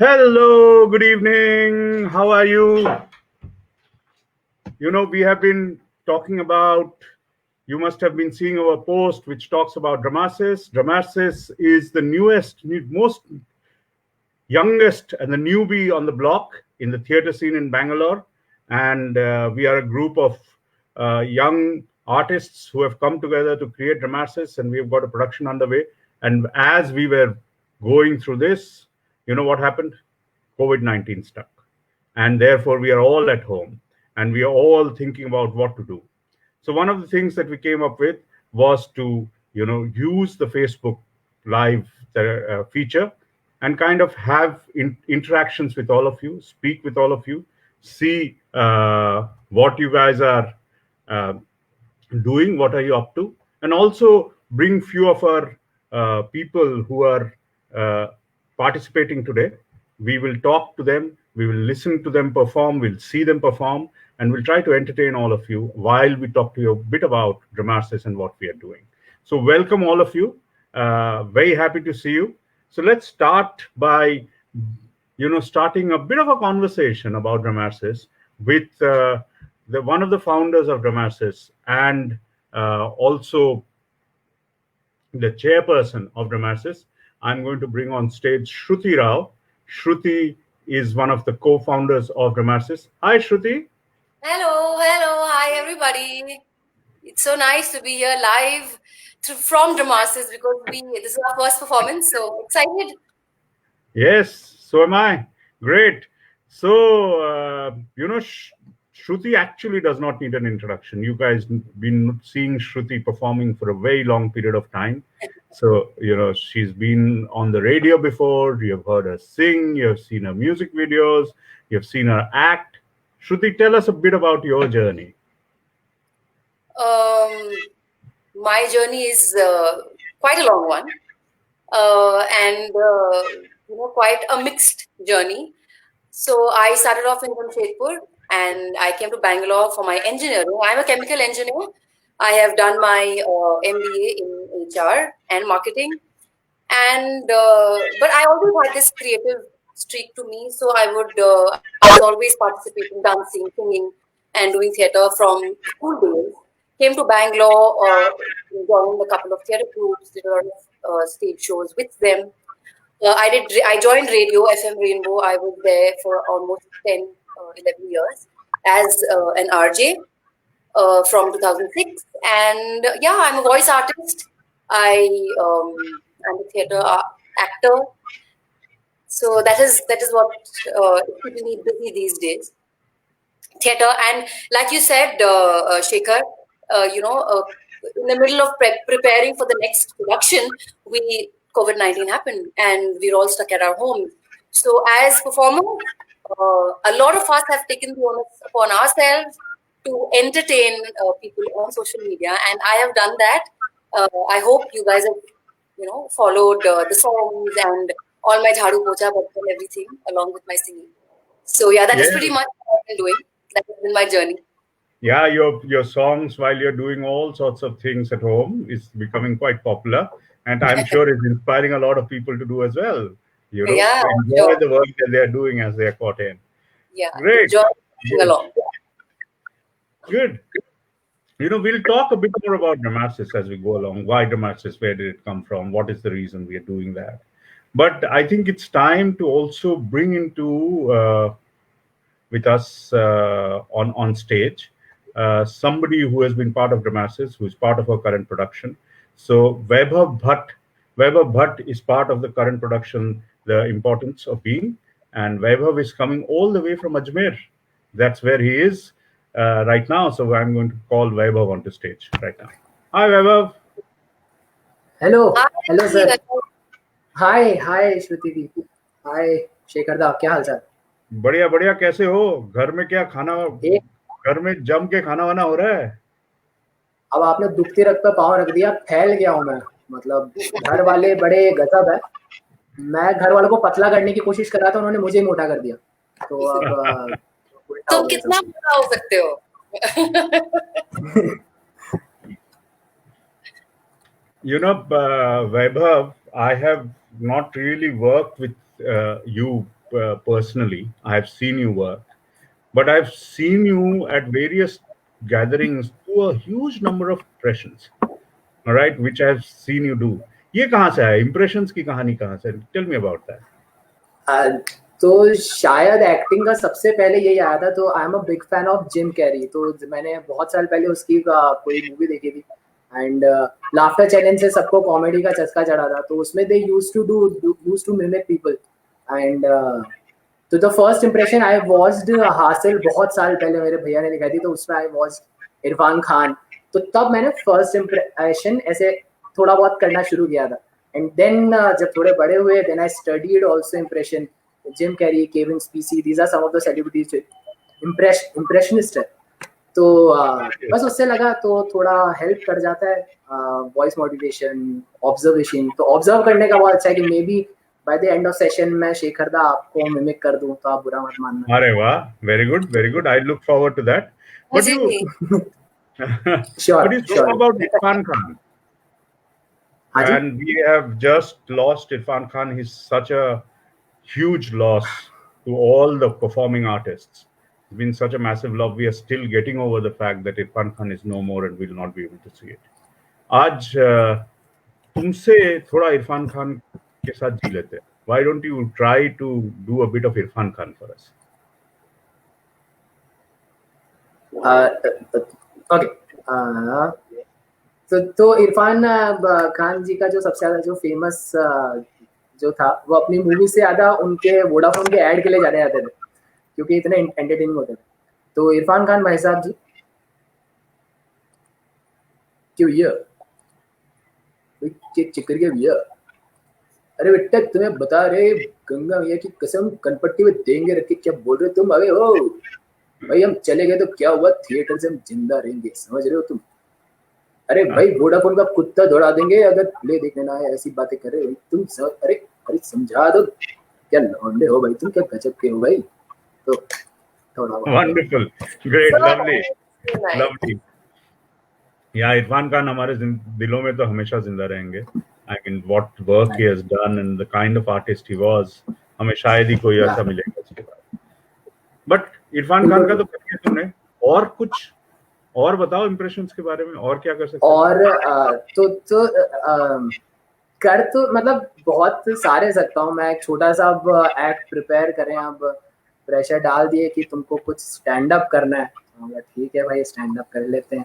Hello, good evening. How are you? We have been talking about, you must have been seeing our post which talks about Dramasis. Dramasis is the most youngest and the newbie on the block in the theater scene in Bangalore. And we are a group of young artists who have come together to create Dramasis, and we've got a production underway. And as we were going through this, you know what happened? COVID-19 stuck. And therefore, we are all at home and we are all thinking about what to do. So one of the things that we came up with was to, use the Facebook Live feature and kind of have interactions with all of you, speak with all of you, see what you guys are uh, doing, what are you up to, and also bring few of our people who are uh, participating today. We will talk to them, we will listen to them perform, we'll see them perform, and we'll try to entertain all of you while we talk to you a bit about Dramasis and what we are doing. So welcome all of you. Very happy to see you. So let's start by starting a bit of a conversation about Dramasis with the one of the founders of Dramasis and also the chairperson of Dramasis. I'm going to bring on stage Shruti Rao. Shruti is one of the co-founders of Dramasis. Hi, Shruti. Hello, hi everybody. It's so nice to be here live from Dramasis because this is our first performance, so excited. Yes, so am I. Great. So, Shruti actually does not need an introduction. You guys been seeing Shruti performing for a very long period of time. So, she's been on the radio before. You've heard her sing. You've seen her music videos. You've seen her act. Shruti, tell us a bit about your journey. My journey is quite a long one, and quite a mixed journey. So I started off in Jamshedpur, and I came to Bangalore for my engineering. I'm a chemical engineer. I have done my MBA in HR and marketing, and but I always had this creative streak to me. So I was always participating, dancing, singing, and doing theatre from school days. Came to Bangalore, joined a couple of theatre groups, did a lot of stage shows with them. I joined radio FM Rainbow. I was there for almost 10, 11 years as an RJ from 2006. And yeah, I'm a voice artist. I'm a theatre actor. So that is what is keeping me busy these days. Theatre, and like you said, Shekhar, in the middle of preparing for the next production, we COVID-19 happened, and we're all stuck at our homes. So as performers, a lot of us have taken the onus upon ourselves to entertain people on social media, and I have done that. I hope you guys have, followed the songs and all my jhadu pocha and everything along with my singing. So yeah, that is Yeah. pretty much what I've been doing. That has been my journey. Yeah, your songs while you're doing all sorts of things at home is becoming quite popular, and I'm sure it's inspiring a lot of people to do as well. Yeah, Enjoy sure. the work that they're doing as they're caught in. Yeah, Great, enjoy sing good, along. good. We'll talk a bit more about Dramasis as we go along. Why Dramasis? Where did it come from? What is the reason we are doing that? But I think it's time to also bring into with us on stage. Somebody who has been part of Dramasis, who is part of our current production. So Vaibhav Bhatt is part of the current production, The Importance of Being, and Vaibhav is coming all the way from Ajmer. That's where he is right now. So I'm going to call Vaibhav onto stage right now. Hi, Vaibhav. Hello Hi, hello sir hello. हाय हाय श्रुति दी हाय शेखर दा क्या हाल चाल बढ़िया बढ़िया, कैसे हो? घर में क्या खाना, एक घर में जम के खाना वाना हो रहा है? अब आपने दुखती रग पे पाँव रख दिया फैल गया हूँ मैं मतलब घर वाले बड़े गजब है मैं घर वालों को पतला करने की कोशिश कर रहा था उन्होंने मुझे ही मोटा कर दिया तो अब उल्टा हो तुम गया कितना सब बुरा हो सकते हो? Vaibhav, I have not really worked with you personally. I have seen you work, but I've seen you at various gatherings do a huge number of impressions, all right, which I've seen you do. ये कहाँ से है? Impressions की कहानी कहाँ से? Tell me about that. तो शायद एक्टिंग का सबसे पहले यही आया था. तो I am a big fan of Jim Carrey. तो मैंने बहुत साल पहले उसकी कोई मूवी देखी थी एंड लाफ्टर चैलेंज से सबको कॉमेडी का चस्का चढ़ा था. तो उसमें they used to mimic people and तो the first impression I watched हासिल बहुत साल पहले मेरे भैया ने दिखाई थी. तो उसमें आई वॉच्ड इरफान खान. तो तब मैंने फर्स्ट इंप्रेशन ऐसे थोड़ा बहुत करना शुरू किया था. एंड देन जब थोड़े बड़े हुए then I studied also impression. Jim Carrey, Kevin Spacey, these are some of the celebrities impressionist है. तो बस उससे लगा तो थोड़ा हेल्प कर जाता है. Voice modulation, observation. तो ऑब्जर्व करने का बहुत अच्छा है कि may be by the end of session मैं शेखर दा आपको मिमिक कर दूं तो आप बुरा मत मानना. अरे वाह, very good. I look forward to that. But you sure. About Irfan Khan. And we have just lost Irfan Khan. He's such a huge loss to all the performing artists. It's been such a massive loss. We are still getting over the fact that Irfan Khan is no more and we'll not be able to see it. आज तुमसे थोड़ा इरफान खान के साथ जी लेते हैं. Why don't you try to do a bit of Irfan Khan for us? Okay. तो इरफान खान जी का जो सबसे ज्यादा जो फेमस जो था वो अपनी मूवी से ज्यादा उनके वोडाफोन के ऐड के लिए जाने जाते थे क्योंकि इतने एंटरटेनिंग होते थे. तो इरफान खान भाई साहब जी क्यों ये चिकर के भैया. अरे बेटा तुम्हें बता रहे गंगा भैया की कसम कनपट्टी में देंगे रख के क्या बोल रहे तुम. अरे हो भाई हम चले गए तो क्या हुआ, थिएटर से हम जिंदा रहेंगे, समझ रहे हो तुम. अरे भाई वोडाफोन का कुत्ता दौड़ा देंगे अगर प्ले देखने ना आए. ऐसी बातें कर रहे हो तुम. अरे समझा दो. क्या लौंडे हो भाई तुम, क्या गजब के हो भाई. तो थोड़ा वंडरफुल, ग्रेट, लवली. या इरफान खान हमारे दिलों में तो हमेशा जिंदा रहेंगे. I mean what work he has done and the kind of artist he was, हमें शायद ही कोई ऐसा मिलेगा उसके बाद. बट इरफान खान का तो करिए तुमने, और कुछ और बताओ इंप्रेशंस के बारे में, और क्या कर सकते हैं. और कर तो मतलब बहुत सारे सकता हूँ मैं. एक छोटा सा अब एक्ट प्रिपेयर करें, अब प्रेशर डाल दिए कि तुमको कुछ स्टैंड अप करना है. ठीक है भाई स्टैंड अप कर लेते हैं.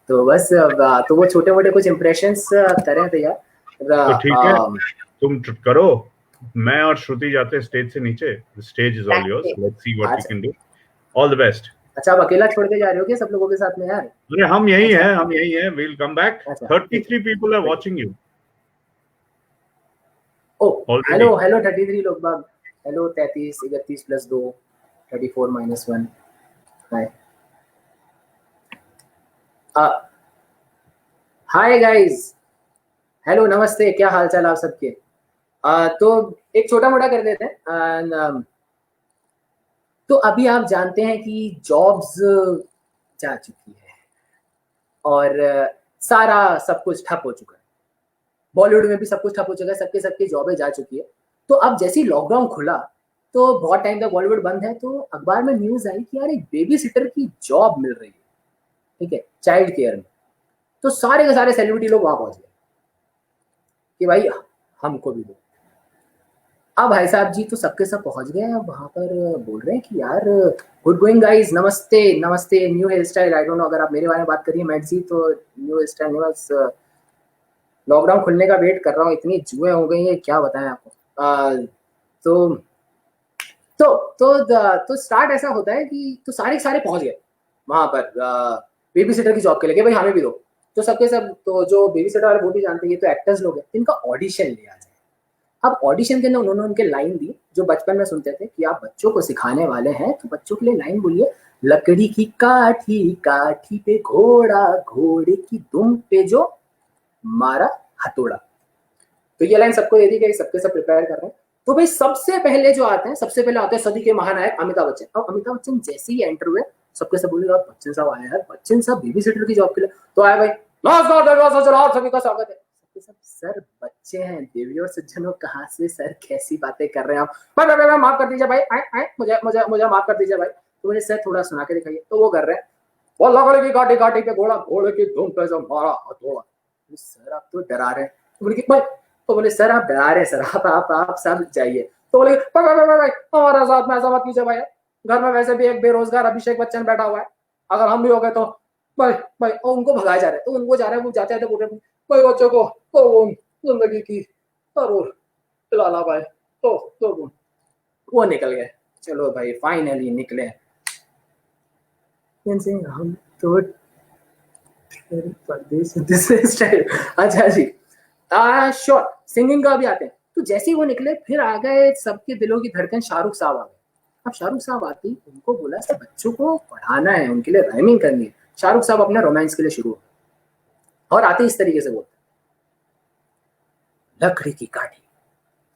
तो बस तो वो छोटे मोटे कुछ इम्प्रेशंस करें भैया. तो ठीक है तुम करो, मैं और श्रुति जाते हैं स्टेज से नीचे. The stage is all yours, let's see what we can do. All the best. अच्छा आप अकेला छोड़ के जा रहे हो क्या सब लोगों के साथ में यार? अरे हम यही हैं, we will come back. 33 people are watching you. Oh hello 33 लोग बाग. Hello 33 31 plus 2 34 minus 1. Hi hi guys, hello नमस्ते, क्या हाल चाल आप सबके. तो एक छोटा मोटा कर देते हैं. तो अभी आप जानते हैं कि जॉब्स जा चुकी है और सारा सब कुछ ठप हो चुका है. बॉलीवुड में भी सब कुछ ठप हो चुका है, सबके जॉबें जा चुकी है. तो अब जैसे ही लॉकडाउन खुला तो बहुत टाइम तक बॉलीवुड बंद है. तो अखबार में न्यूज आई कि यार एक बेबी सिटर की जॉब मिल रही है, ठीक है, चाइल्ड केयर में. तो सारे के सारे सेलिब्रिटी लोग वहां पहुंच गए कि भाई हमको भी दो. अब भाई साहब जी तो सबके सब पहुंच गए. अब वहां पर बोल रहे हैं कि यार गुड गोइंग गाइस, नमस्ते नमस्ते, new hair style. I don't know अगर आप मेरे बारे में बात करिए मैट जी, तो न्यू हेयर स्टाइल नहीं, बस लॉकडाउन खुलने का वेट कर रहा हूँ. इतनी जुएं हो गई है क्या बताएं आपको. तो स्टार्ट ऐसा होता है कि तो सारे पहुंच गए वहां पर बेबी सिटर की जॉब के लिए. भाई हमें भी दो. तो सबके सब तो जो बेबी सिटर वाले वो भी जानते हैं ये तो एक्टर्स लोग हैं, इनका ऑडिशन लिया जाए. अब ऑडिशन के अंदर उन्होंने उनके लाइन दी जो बचपन में सुनते थे कि आप बच्चों को सिखाने वाले हैं तो बच्चों के लिए लाइन बोलिए. लकड़ी की काठी काठी पे घोड़ा, घोड़े की दुम पे जो मारा हथौड़ा. तो ये लाइन सबको दे दी गई, सबके सब प्रिपेयर कर रहे हैं. तो भाई सबसे पहले आते हैं सदी के महानायक अमिताभ बच्चन. अब अमिताभ बच्चन जैसे ही एंटर हुए सबके सब बोले यार बच्चन साहब आए, यार बच्चन साहब बेबी सिटर की जॉब के लिए. तो आए भाई, सभी का स्वागत है. बाकी सब सर बच्चे हैं, देवी और सज्जनों, कहाँ से सर कैसी बातें कर रहे हैं आप। भाई माफ कर दीजिए भाई, मुझे मुझे मुझे माफ कर दीजिए भाई। तो मुझे सर थोड़ा सुना के दिखाइए। तो वो कर रहे हैं, वो लकड़ी की काटी काटी पे घोड़ा, घोड़े की धुन पे जो मारा हथौड़ा। सर आप तो डरा रहे हैं। तो बोले भाई, तो बोले सर आप डरा रहे हैं सर, आप सब जाइए। तो बोले भाई हमारे साथ में ऐसा मत कीजिए भाई, घर में वैसे भी एक बेरोजगार अभिषेक बच्चन बैठा हुआ है, अगर हम भी हो गए तो भाई भाई। और उनको भगाए जा रहे, तो उनको जा रहे हैं, वो जाते हैं तो बोल रहे भाई बच्चों को तो वो जिंदगी की जरूर पिलाना भाई। तो वो निकल गए। चलो भाई फाइनली निकले। हम तो परदेश। अच्छा जी, श्योर सिंगिंग का भी आते हैं। तो जैसे ही वो निकले फिर आ गए सबके दिलों की धड़कन शाहरुख साहब आ गए। अब शाहरुख साहब आते ही उनको बोला सब बच्चों को पढ़ाना है, उनके लिए राइमिंग करनी है। शाहरुख साहब अपने रोमांस के लिए शुरू हो और आते इस तरीके से बोलते, लकड़ी की काटी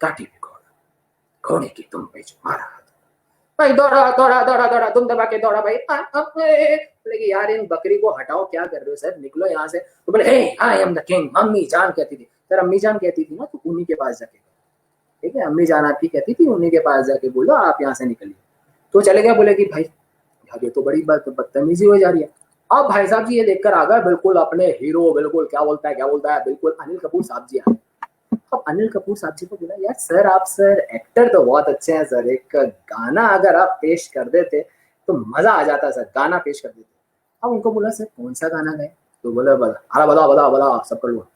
काटी पे घोड़ा, घोड़े की तुम पे जो मारा भाई, दौड़ा दौड़ा दौड़ा दौड़ा तुम दबा के दौड़ा भाई। बोले यार इन बकरी को हटाओ, क्या कर रहे हो सर, निकलो यहाँ से। तो बोले हे आई एम द किंग। अम्मी जान कहती थी, सर अम्मी जान कहती थी ना, तो उन्हीं के पास जाके, ठीक है, अम्मी जान आपकी कहती थी, उन्हीं के पास जाके बोलो आप यहाँ से निकलिए। तो चले गए। बोले कि भाई ये तो बड़ी बदतमीजी हो जा रही है। अब भाई साहब जी ये देखकर आ गए बिल्कुल अपने हीरो, बिल्कुल क्या बोलता है बिल्कुल अनिल कपूर साहब जी आए। अब अनिल कपूर साहब जी को बोला यार सर आप सर एक्टर तो बहुत अच्छे हैं सर, एक गाना अगर आप पेश कर देते तो मजा आ जाता सर, गाना पेश कर देते। अब उनको बोला सर कौन सा गाना गाए। तो बोले बता सब कर लो।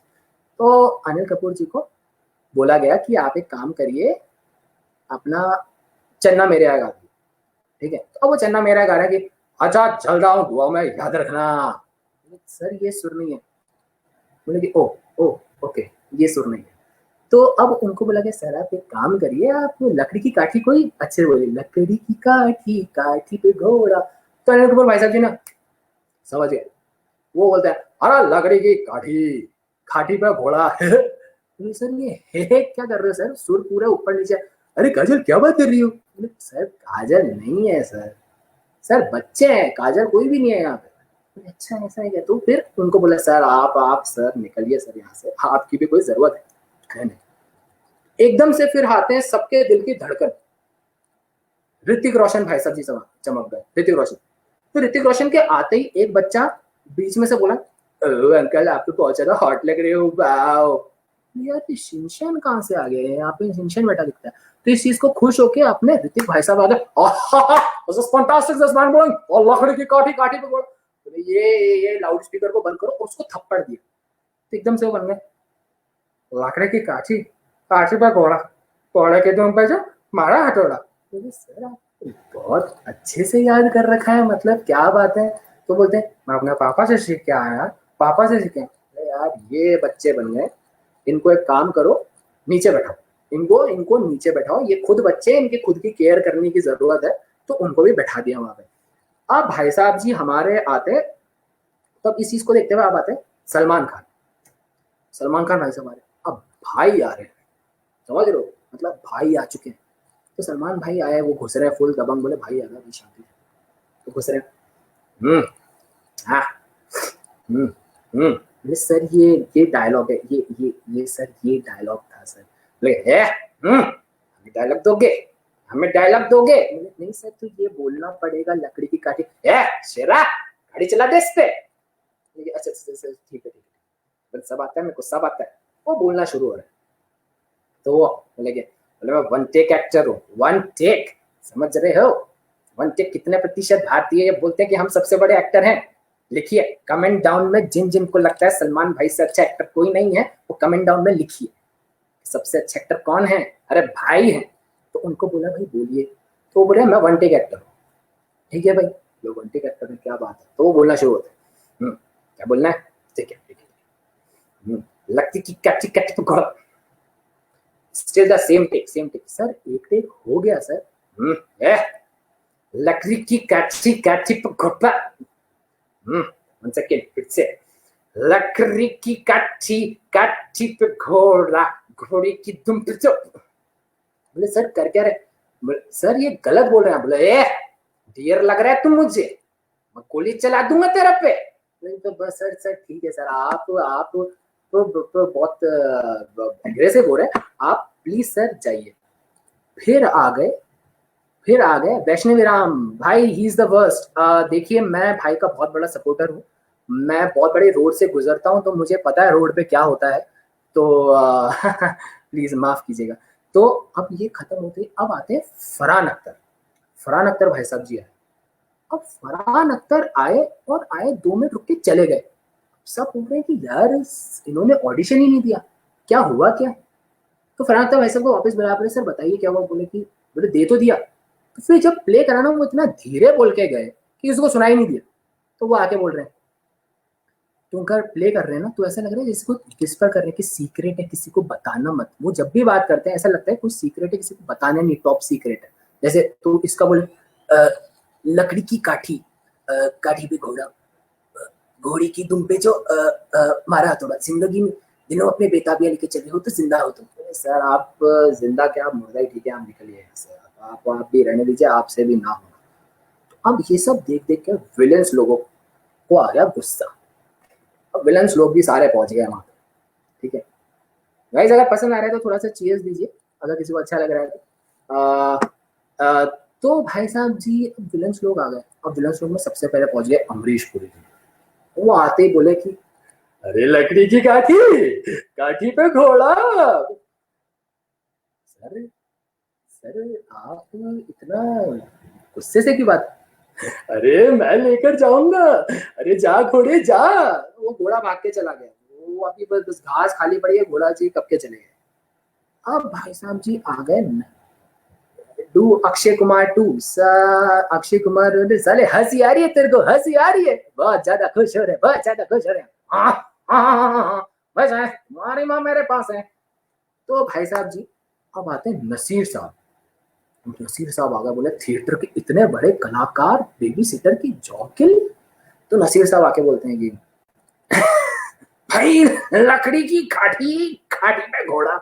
तो अनिल कपूर जी को बोला गया कि आप एक काम करिए, अपना चन्ना मेरे यहाँ गा दिए, ठीक है। तो अब वो चन्ना मेरा गा रहा है कि अच्छा चल रहा हूँ दुआ में याद रखना। सर ये सुर नहीं है। बोले कि ओ ओके ये सुर नहीं है। तो अब उनको बोला गया सर आप एक काम करिए, आप लकड़ी की काठी कोई अच्छे बोले, लकड़ी की काठी काठी पे घोड़ा। तो अनिल कपूर भाई साहब जी ना समझ गए, वो बोलता है अरे लकड़ी की काठी काठी पे घोड़ा है। सर ये है क्या कर रहे हो सर, सुर पूरा ऊपर नीचे। अरे काजल क्या बात कर रही हो। सर काजल नहीं है सर, सर बच्चे हैं, काजल कोई भी नहीं है यहाँ पे। अच्छा ऐसा है क्या। तो फिर उनको बोला सर आप सर निकलिए सर यहाँ से, आपकी भी कोई जरूरत है नहीं। एकदम से फिर आते हैं सबके दिल की धड़कन, ऋतिक रोशन भाई साहब जी चमक गए। ऋतिक रोशन, तो ऋतिक रोशन के आते ही एक बच्चा बीच में से बोला अंकल आप तो बहुत ज्यादा हॉट लग रहे हो। वाओ यार शिनचैन कहाँ से आ गए, यहाँ पे शिनचैन बैठा दिखता है। तो इस चीज को खुश होके अपने ऋतिक भाई साहब आ गए, और लकड़ी की काठी काठी पे बोला, ये लाउड स्पीकर को बंद करो और उसको थप्पड़ दिया। तो एकदम से वो बन गए लकड़ी की काठी काठी पे घोड़ा, घोड़े के तुम पे जो मारा हथौड़ा। सर आप बहुत अच्छे से याद कर रखा है, मतलब क्या बात है। तो बोलते हैं मैं अपने पापा से सीख के आया, पापा से सीखे। यार ये बच्चे बन गए, इनको एक काम करो नीचे बैठाओ, इनको नीचे बैठाओ, ये खुद बच्चे, इनकी खुद की केयर करने की जरूरत है। तो उनको भी बैठा दिया वहां पे। अब भाई साहब जी हमारे आते, तब इस चीज को देखते हुए आप आते सलमान खान। सलमान खान भाई साहब आ रहे, अब भाई आ रहे हैं, समझ रहे हो, मतलब भाई आ चुके हैं। तो सलमान भाई आए, वो घुस रहे फुल दबंग, बोले भाई आ गया शांति। तो घुस रहे सर ये डायलॉग है, ये सर ये डायलॉग था सर। बोले हमें डायलॉग दोगे, हमें डायलॉग दोगे। नहीं सर तो ये बोलना पड़ेगा लकड़ी की काठी। शेरा गाड़ी चला दे इस पे। अच्छा ठीक है सब आता है मेरे को, सब आता है। वो बोलना शुरू हो रहा है। तो वो बोले मैं वन टेक एक्टर हूँ, वन टेक, समझ रहे हो, वन टेक कितने प्रतिशत भारतीय ये बोलते हैं कि हम सबसे बड़े एक्टर हैं। लिखिए कमेंट डाउन में, जिन को लगता है सलमान भाई से अच्छा एक्टर कोई नहीं है, वो कमेंट डाउन में लिखिए सबसे अच्छा एक्टर कौन है। अरे भाई है। तो उनको बोला भाई बोलिए। तो वो बोले मैं वन टेक एक्टर हूँ। ठीक है भाई, वो वन टेक एक्टर है, क्या बात है। तो वो बोलना शुरू होता है, क्या बोलना है, ठीक है, लगती की कच्ची कच्ची घोड़ा, still the same take sir, एक टेक हो गया सर। लकड़ी की काठी काठी पे घोड़ा, वन सेकेंड फिर से, लकड़ी की काठी काठी पे घोड़ा, घोड़ी की दुम पे जो। बोले सर कर क्या रहे। सर ये गलत बोल रहे हैं। बोले डियर लग रहा है तुम मुझे, मैं गोली चला दूंगा तेरे पे। तो बस सर ठीक है सर, आप तो बहुत एग्रेसिव हो रहे हैं, आप प्लीज सर जाइए। फिर आ गए वैष्णवी राम भाई, ही इज द वर्स्ट। देखिए मैं भाई का बहुत बड़ा सपोर्टर हूँ, मैं बहुत बड़े रोड से गुजरता हूँ तो मुझे पता है रोड पे क्या होता है, तो प्लीज माफ कीजिएगा। तो अब ये खत्म होते, अब आते हैं फरहान अख्तर भाई साहब जी आए। अब फरहान अख्तर आए और आए 2 मिनट रुक के चले गए। सब बोल रहे हैं कि यार इन्होंने ऑडिशन ही नहीं दिया, क्या हुआ क्या। तो फरहान अख्तर भाई साहब को वापस बुला रहे, सर बताइए क्या हुआ। बोले दे तो दिया। तो फिर जब प्ले कराना वो इतना धीरे बोल के गए कि उसको सुनाई नहीं दिया। तो वो आके बोल रहे हैं, तुम अगर प्ले कर रहे हैं ना तो ऐसा लग रहा है जैसे कोई विस्पर कर रहे हैं कि सीक्रेट है, किसी को बताना मत। वो जब भी बात करते हैं ऐसा लगता है कुछ सीक्रेट है, किसी को बताना नहीं, टॉप सीक्रेट है। जैसे तो इसका बोले लकड़ी की काठी, काठी पे घोड़ा, घोड़ी की दुम पे जो मारा हथौड़ा, जिंदगी में दिनों अपने बेताबियां लेके चले हो तो जिंदा हो तुम। सर आप जिंदा क्या, आप मुर्दा ही ठीक है, आप निकलिए यहाँ से, आप भी रहने दीजिए, आपसे भी ना होना। तो अब ये सब देख देख के विलेंस लोगों को आ गया गुस्सा। अब विलेंस लोग भी सारे पहुंच गए वहां पे, ठीक है गाइस। अगर पसंद आ रहा है तो थोड़ा सा चीयर्स दीजिए, अगर किसी को अच्छा लग रहा है तो तो भाई साहब जी अब विलेंस लोग आ गए। अब विलेंस लोग में सबसे पहले पहुंच गए अमरीश पुरी जी। वो आते ही बोले कि अरे लकड़ी की काठी, काठी पे घोड़ा। सर सर आप इतना गुस्से से की बात, अरे मैं लेकर जाऊंगा, अरे जा घोड़े जा। वो घोड़ा भाग के चला गया, वो अभी बस घास खाली पड़ी है, घोड़ा जी कब के चले गए। अब भाई साहब जी आ गए टू अक्षय कुमार टू। अक्षय कुमार साले हंसी आ रही है तेरे को, हंसी आ रही है, बहुत ज्यादा खुश हो रहे, बहुत ज्यादा खुश हो रहे। हाँ हाँ हाँ हाँ हाँ बस है, तुम्हारी माँ मेरे पास है। तो भाई साहब जी अब आते हैं नसीर साहब। नसीर साहब आ गए, बोले थिएटर के इतने बड़े कलाकार बेबी सिटर की जॉब के लिए। तो नसीर साहब आके बोलते हैं कि भाई लकड़ी की काठी, काठी पे घोड़ा,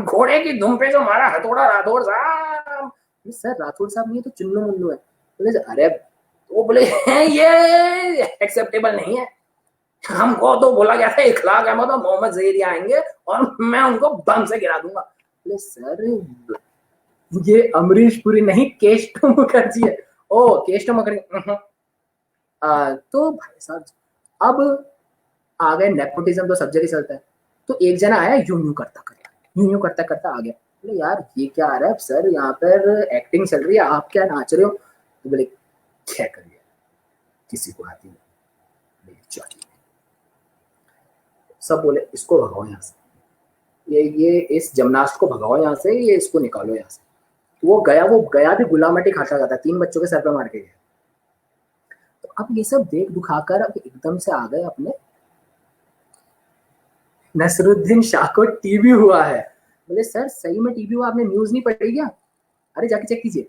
घोड़े की दुम पे जो मारा हथौड़ा राठौड़ साहब। सर राठौड़ साहब नहीं तो चुन्नू मुन्नू है। बोले अरे तो बोले ये एक्सेप्टेबल नहीं है, हमको तो बोला गया था इखलाक अहमद और मोहम्मद जहीर आएंगे और मैं उनको बम से गिरा दूंगा। बोले सर ये अमरीश पुरी नहीं, केशव मुखर्जी है। ओ केशव मुखर्जी। तो भाई साहब अब आ गए नेपोटिज्म, तो सब जगह चलता है। तो एक जना आया यूं यूं करता करता आ गया। बोले यार ये क्या आ रहा है सर, यहाँ पर एक्टिंग चल रही है, आप क्या नाच रहे हो। तो बोले क्या करिए, किसी को आती नहीं, चलिए। सब बोले इसको भगाओ यहाँ से, ये इस जिमनास्ट को भगाओ यहाँ से, ये इसको निकालो यहाँ से। तो वो गया भी गुलामटी खाता जाता, 3 बच्चों के सर पे मार के गया। तो अब ये सब देख दुखाकर अब एकदम से आ गए अपने नसरुद्दीन शाह को टीबी हुआ है। बोले सर सही में टीबी हुआ, आपने न्यूज नहीं पढ़ी क्या। अरे जाके चेक कीजिए।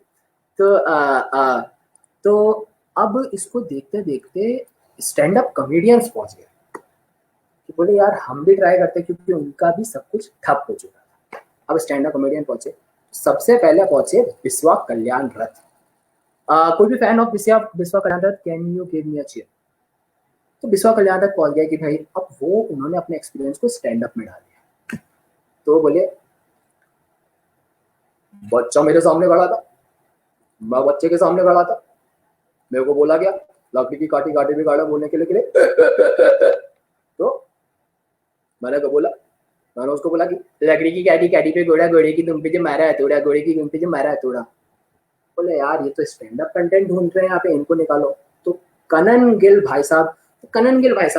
तो अब इसको देखते देखते स्टैंड अप कॉमेडियंस पहुंच गए कि बोले यार हम भी ट्राई करते, क्योंकि उनका भी सब कुछ ठप हो चुका था। अब स्टैंड अप कॉमेडियन पहुंचे, सबसे पहले पहुंचे बिस्वा कल्याण रथ। कोई भी fan of Biswa Kalyan Rath, can you give me a cheer. तो बिस्वा कल्याण तक पहुंच गया कि भाई अब वो उन्होंने अपने एक्सपीरियंस को स्टैंड अप में डाल दिया। तो बोले बच्चा मेरे सामने खड़ा था, मैं बच्चे के सामने खड़ा था, मेरे को बोला गया लकड़ी की काठी काठी भी गाड़ा बोलने के लिए तो मैंने को बोला, मैंने उसको बोला कि लकड़ी की काठी काठी पे घोड़ा, घोड़े की दुम पे जो मारा हथौड़ा, घोड़े की दुम पे जो मारा हथौड़ा। बोले यार ये तो स्टैंड अप कंटेंट ढूंढ रहे हैं यहाँ पे, इनको निकालो। तो कनन गिल भाई साहब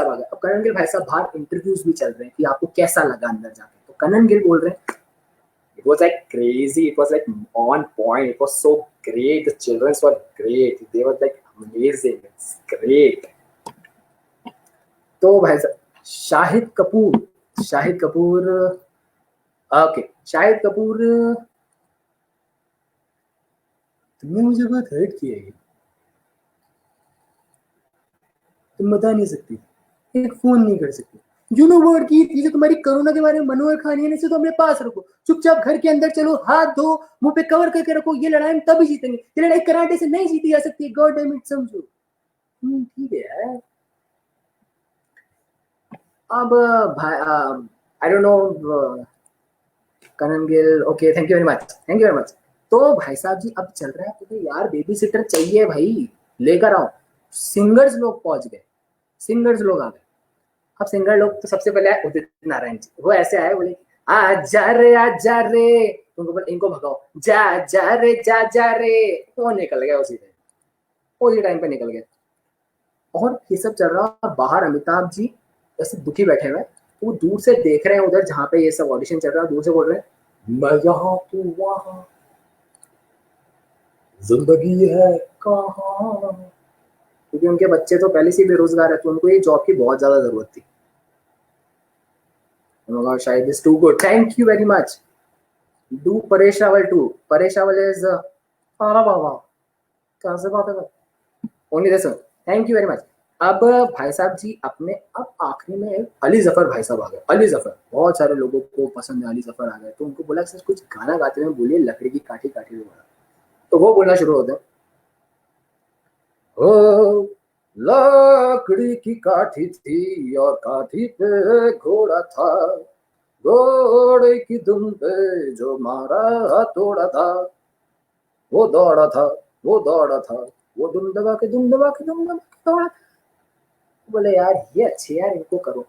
आ गए। अब कनन गिल भाई साहब बाहर इंटरव्यूज भी चल रहे हैं कि आपको कैसा लगा अंदर जाके। तो कनन गिल बोल रहे हैं it was like crazy, it was like on point, it was so great, the children were great, they were like amazing, it's great. तो भाई साहब शाहिद कपूर ओके, शाहिद कपूर तुमने मुझे बहुत हर्ट किया है, तुम बता नहीं सकती, एक फोन नहीं कर सकती, यू नो व्हाट की चीजें तुम्हारी कोरोना के बारे में मनोहर खानी से तो अपने पास रखो, चुपचाप घर के अंदर चलो, हाथ धो, मुंह पे कवर करके रखो, ये लड़ाई हम तभी जीतेंगे, ये लड़ाई कराटे से नहीं जीती जा सकती, गॉड डैम इट समझो। ठीक है अब आई don't no, Karan Gill, okay, thank you very much, thank you very much. तो भाई साहब जी अब चल रहा है तो यार बेबी सिटर चाहिए भाई, लेकर आओ। सिंगर्स लोग पहुंच गए, सिंगर्स लोग आ गए। अब सिंगर लोग तो सबसे पहले आए उदित नारायण जी, वो ऐसे आए, बोले आजा रे, तुमको बोले इनको भगाओ, जा रे, वो निकल गया उसी टाइम पे निकल गया। और ये सब चल रहा, बाहर अमिताभ जी ऐसे दुखी बैठे हुए, वो दूर से देख रहे हैं उधर जहाँ पे ये सब ऑडिशन चल रहा है, दूर से बोल रहे हैं मैं यहाँ तू वहाँ, जिंदगी है कहाँ, क्योंकि उनके बच्चे तो पहले से बेरोजगार है, तो उनको ये जॉब की बहुत ज्यादा जरूरत थी। शायद is too good, thank you very much. Do Paresh Rawal too, Paresh Rawal is अरे बाबा कहाँ से बात है, only this, thank you very much. अब भाई साहब जी अपने, अब आखिरी में अली जफर भाई साहब आ गए। अली जफर बहुत सारे लोगों को पसंद है, अली जफर आ गए, तो उनको बोला सर कुछ गाना गाते हुए बोलिए, लकड़ी की काठी काठी बोला, तो वो बोलना शुरू होते हैं, ओ लकड़ी की काठी थी और काठी पे घोड़ा था, घोड़े की दुम पे जो मारा तोड़ा था, वो दौड़ा था, वो दुम दबा के दौड़ा। बोले यार ये अच्छे यार, इनको करो।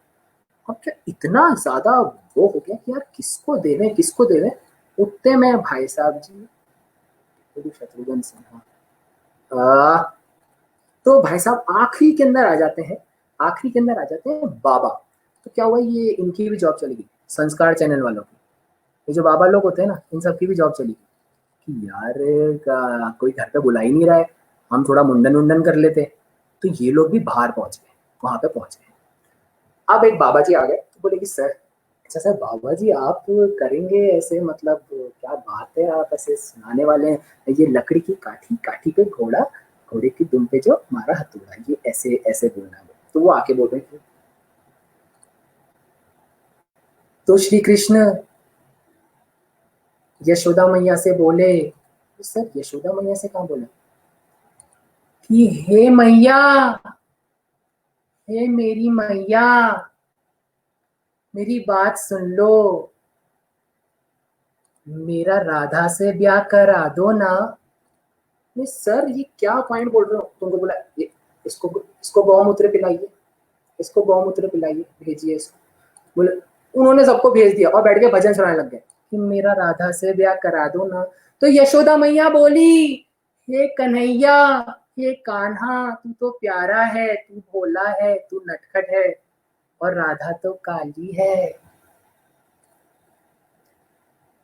अब क्या इतना ज्यादा वो हो गया कि यार किसको देवें। उतने में भाई साहब जी शत्रुघ्न सिन्हा, तो भाई साहब आखिरी के अंदर आ जाते हैं बाबा। तो क्या हुआ, ये इनकी भी जॉब चली गई, संस्कार चैनल वालों की, ये जो बाबा लोग होते हैं ना, इन सबकी भी जॉब चली गई कि यार कोई घर पे बुला ही नहीं रहा है, हम थोड़ा मुंडन कर लेते। तो ये लोग भी बाहर पहुंच गए, वहां पे पहुंच गए। अब एक बाबा जी आ गए, तो बोले कि सर, अच्छा सर बाबा जी आप करेंगे ऐसे, मतलब क्या बात है, आप ऐसे सुनाने वाले हैं, ये लकड़ी की काठी पे घोड़ा, घोड़े की दुम पे जो मारा हथौड़ा, ये ऐसे ऐसे बोलना है। तो वो आके बोल रहे थे, तो श्री कृष्ण यशोदा मैया से बोले, सर यशोदा मैया से कहाँ बोला, कि हे मैया, हे मेरी मैया, मेरी बात सुन लो, मेरा राधा से ब्याह करा दो ना। नहीं सर ये क्या पॉइंट बोल रहे हो, तुमको बोला ये इसको गौमूत्र पिलाइए, भेजिए इसको। बोले, उन्होंने सबको भेज दिया और बैठ के भजन सुनाने लग गए कि मेरा राधा से ब्याह करा दो ना। तो यशोदा मैया बोली, हे कन्हैया, हे कान्हा, तू तो प्यारा है, तू भोला है, तू नटखट है, और राधा तो काली है।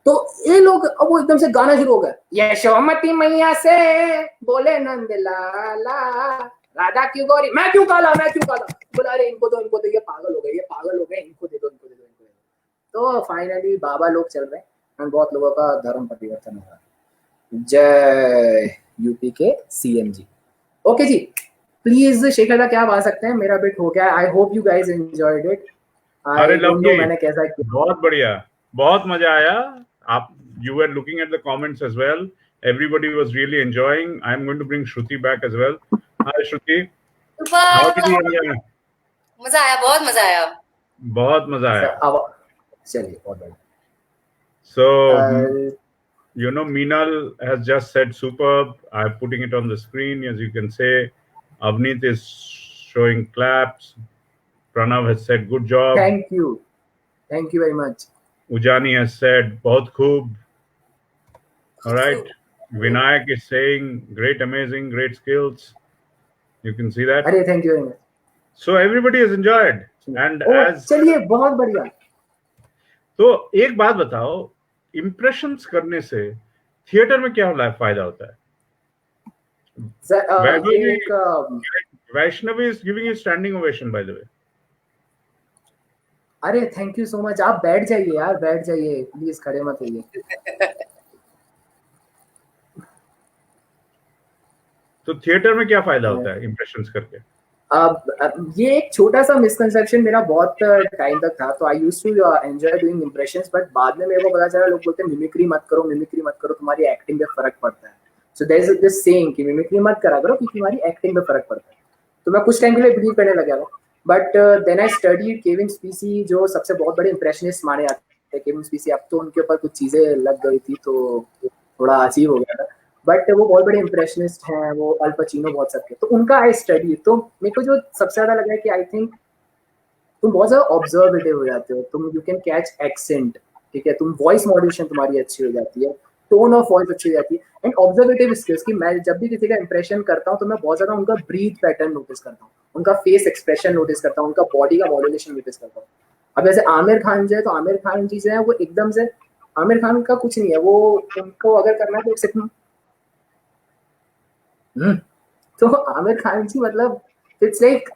तो ये लोग अब वो एकदम से गाना शुरू हो गया, यशोमती मैया से बोले नंद लाला, राधा क्यों गोरी, मैं क्यों काला। बोला अरे इनको तो ये पागल हो गए, इनको दे दो। तो फाइनली बाबा लोग चल रहे हैं और बहुत लोगों का धर्म परिवर्तन हो रहा है। जय यूपी के सीएम जी। ओके जी, प्लीज शेखर क्या आ सकते हैं, मेरा बिट हो गया। I hope you guys enjoyed it. अरे लवली, मैंने कैसा किया, बहुत बढ़िया, बहुत मजा आया। आप you were looking at the comments as well. Everybody was really enjoying. I'm going to bring Shruti back as well. Hi Shruti. How did you enjoy? मजा आया, बहुत मजा आया। बहुत मजा आया। चलिए बहुत बढ़िया। So you know, Meenal has just said superb. I'm putting it on the screen, as you can say. Avneet is showing claps. Pranav has said good job. Thank you very much. Ujani has said बहुत खूब. All right. Vinayak is saying great, amazing, great skills. You can see that. अरे thank you very much. So everybody has enjoyed. And as चलिए बहुत बढ़िया। तो एक बात बताओ, इम्प्रेशंस करने से थिएटर में क्या फायदा होता है? Vaishnavi is giving you standing ovation by the way. अरे थैंक यू सो मच। आप बैठ जाइए यार, बैठ जाइए प्लीज, खड़े मत होइए। तो थिएटर में क्या फायदा होता है इम्प्रेशंस करके? अब ये एक छोटा सा मिसकंसेप्शन मेरा बहुत टाइम तक था। तो I used to enjoy doing impressions, but बाद में मेरे को पता चला लोग बोलते हैं मिमिक्री मत करो, तुम्हारी एक्टिंग पे फर्क पड़ता है। So there is this saying कि मिमिक्री मत करा करो क्योंकि तुम्हारी एक्टिंग पे फर्क पड़ता है। तो मैं कुछ टाइम के लिए बिलीव करने लगा था, but then I studied Kevin Spacey, जो सबसे बहुत बड़े इम्प्रेशनिस्ट माने जाते हैं केविन स्पीसी। अब तो उनके ऊपर कुछ चीज़ें लग गई थी तो थोड़ा अजीब हो गया था, बट वो बहुत बड़े इम्प्रेशनिस्ट हैं, वो अल पचिनो बहुत सबके, तो उनका आई स्टडी। तो मेरे को जो सबसे ज़्यादा लगा है कि आई थिंक तुम बहुत ज़्यादा ऑब्जर्वेटिव हो जाते हो, तुम यू कैन कैच एक्सेंट, ठीक है, तुम वॉइस मॉड्यूलेशन तुम्हारी अच्छी हो जाती है, टोन ऑफ वॉइस अच्छी हो जाती है, एंड ऑब्जर्वेटिव स्किल्स की मैं जब भी किसी का इंप्रेशन करता हूँ तो मैं बहुत ज़्यादा उनका ब्रीथ पैटर्न नोटिस करता हूँ, उनका फेस एक्सप्रेशन नोटिस करता हूँ, उनका बॉडी का मॉड्यूलेशन नोटिस करता हूँ। अब जैसे आमिर खान जो है, तो आमिर खान जी जो है वो एकदम से, आमिर खान का कुछ नहीं है, वो उनको अगर करना है तो सिर्फ तो आमिर खान जी मतलब it's like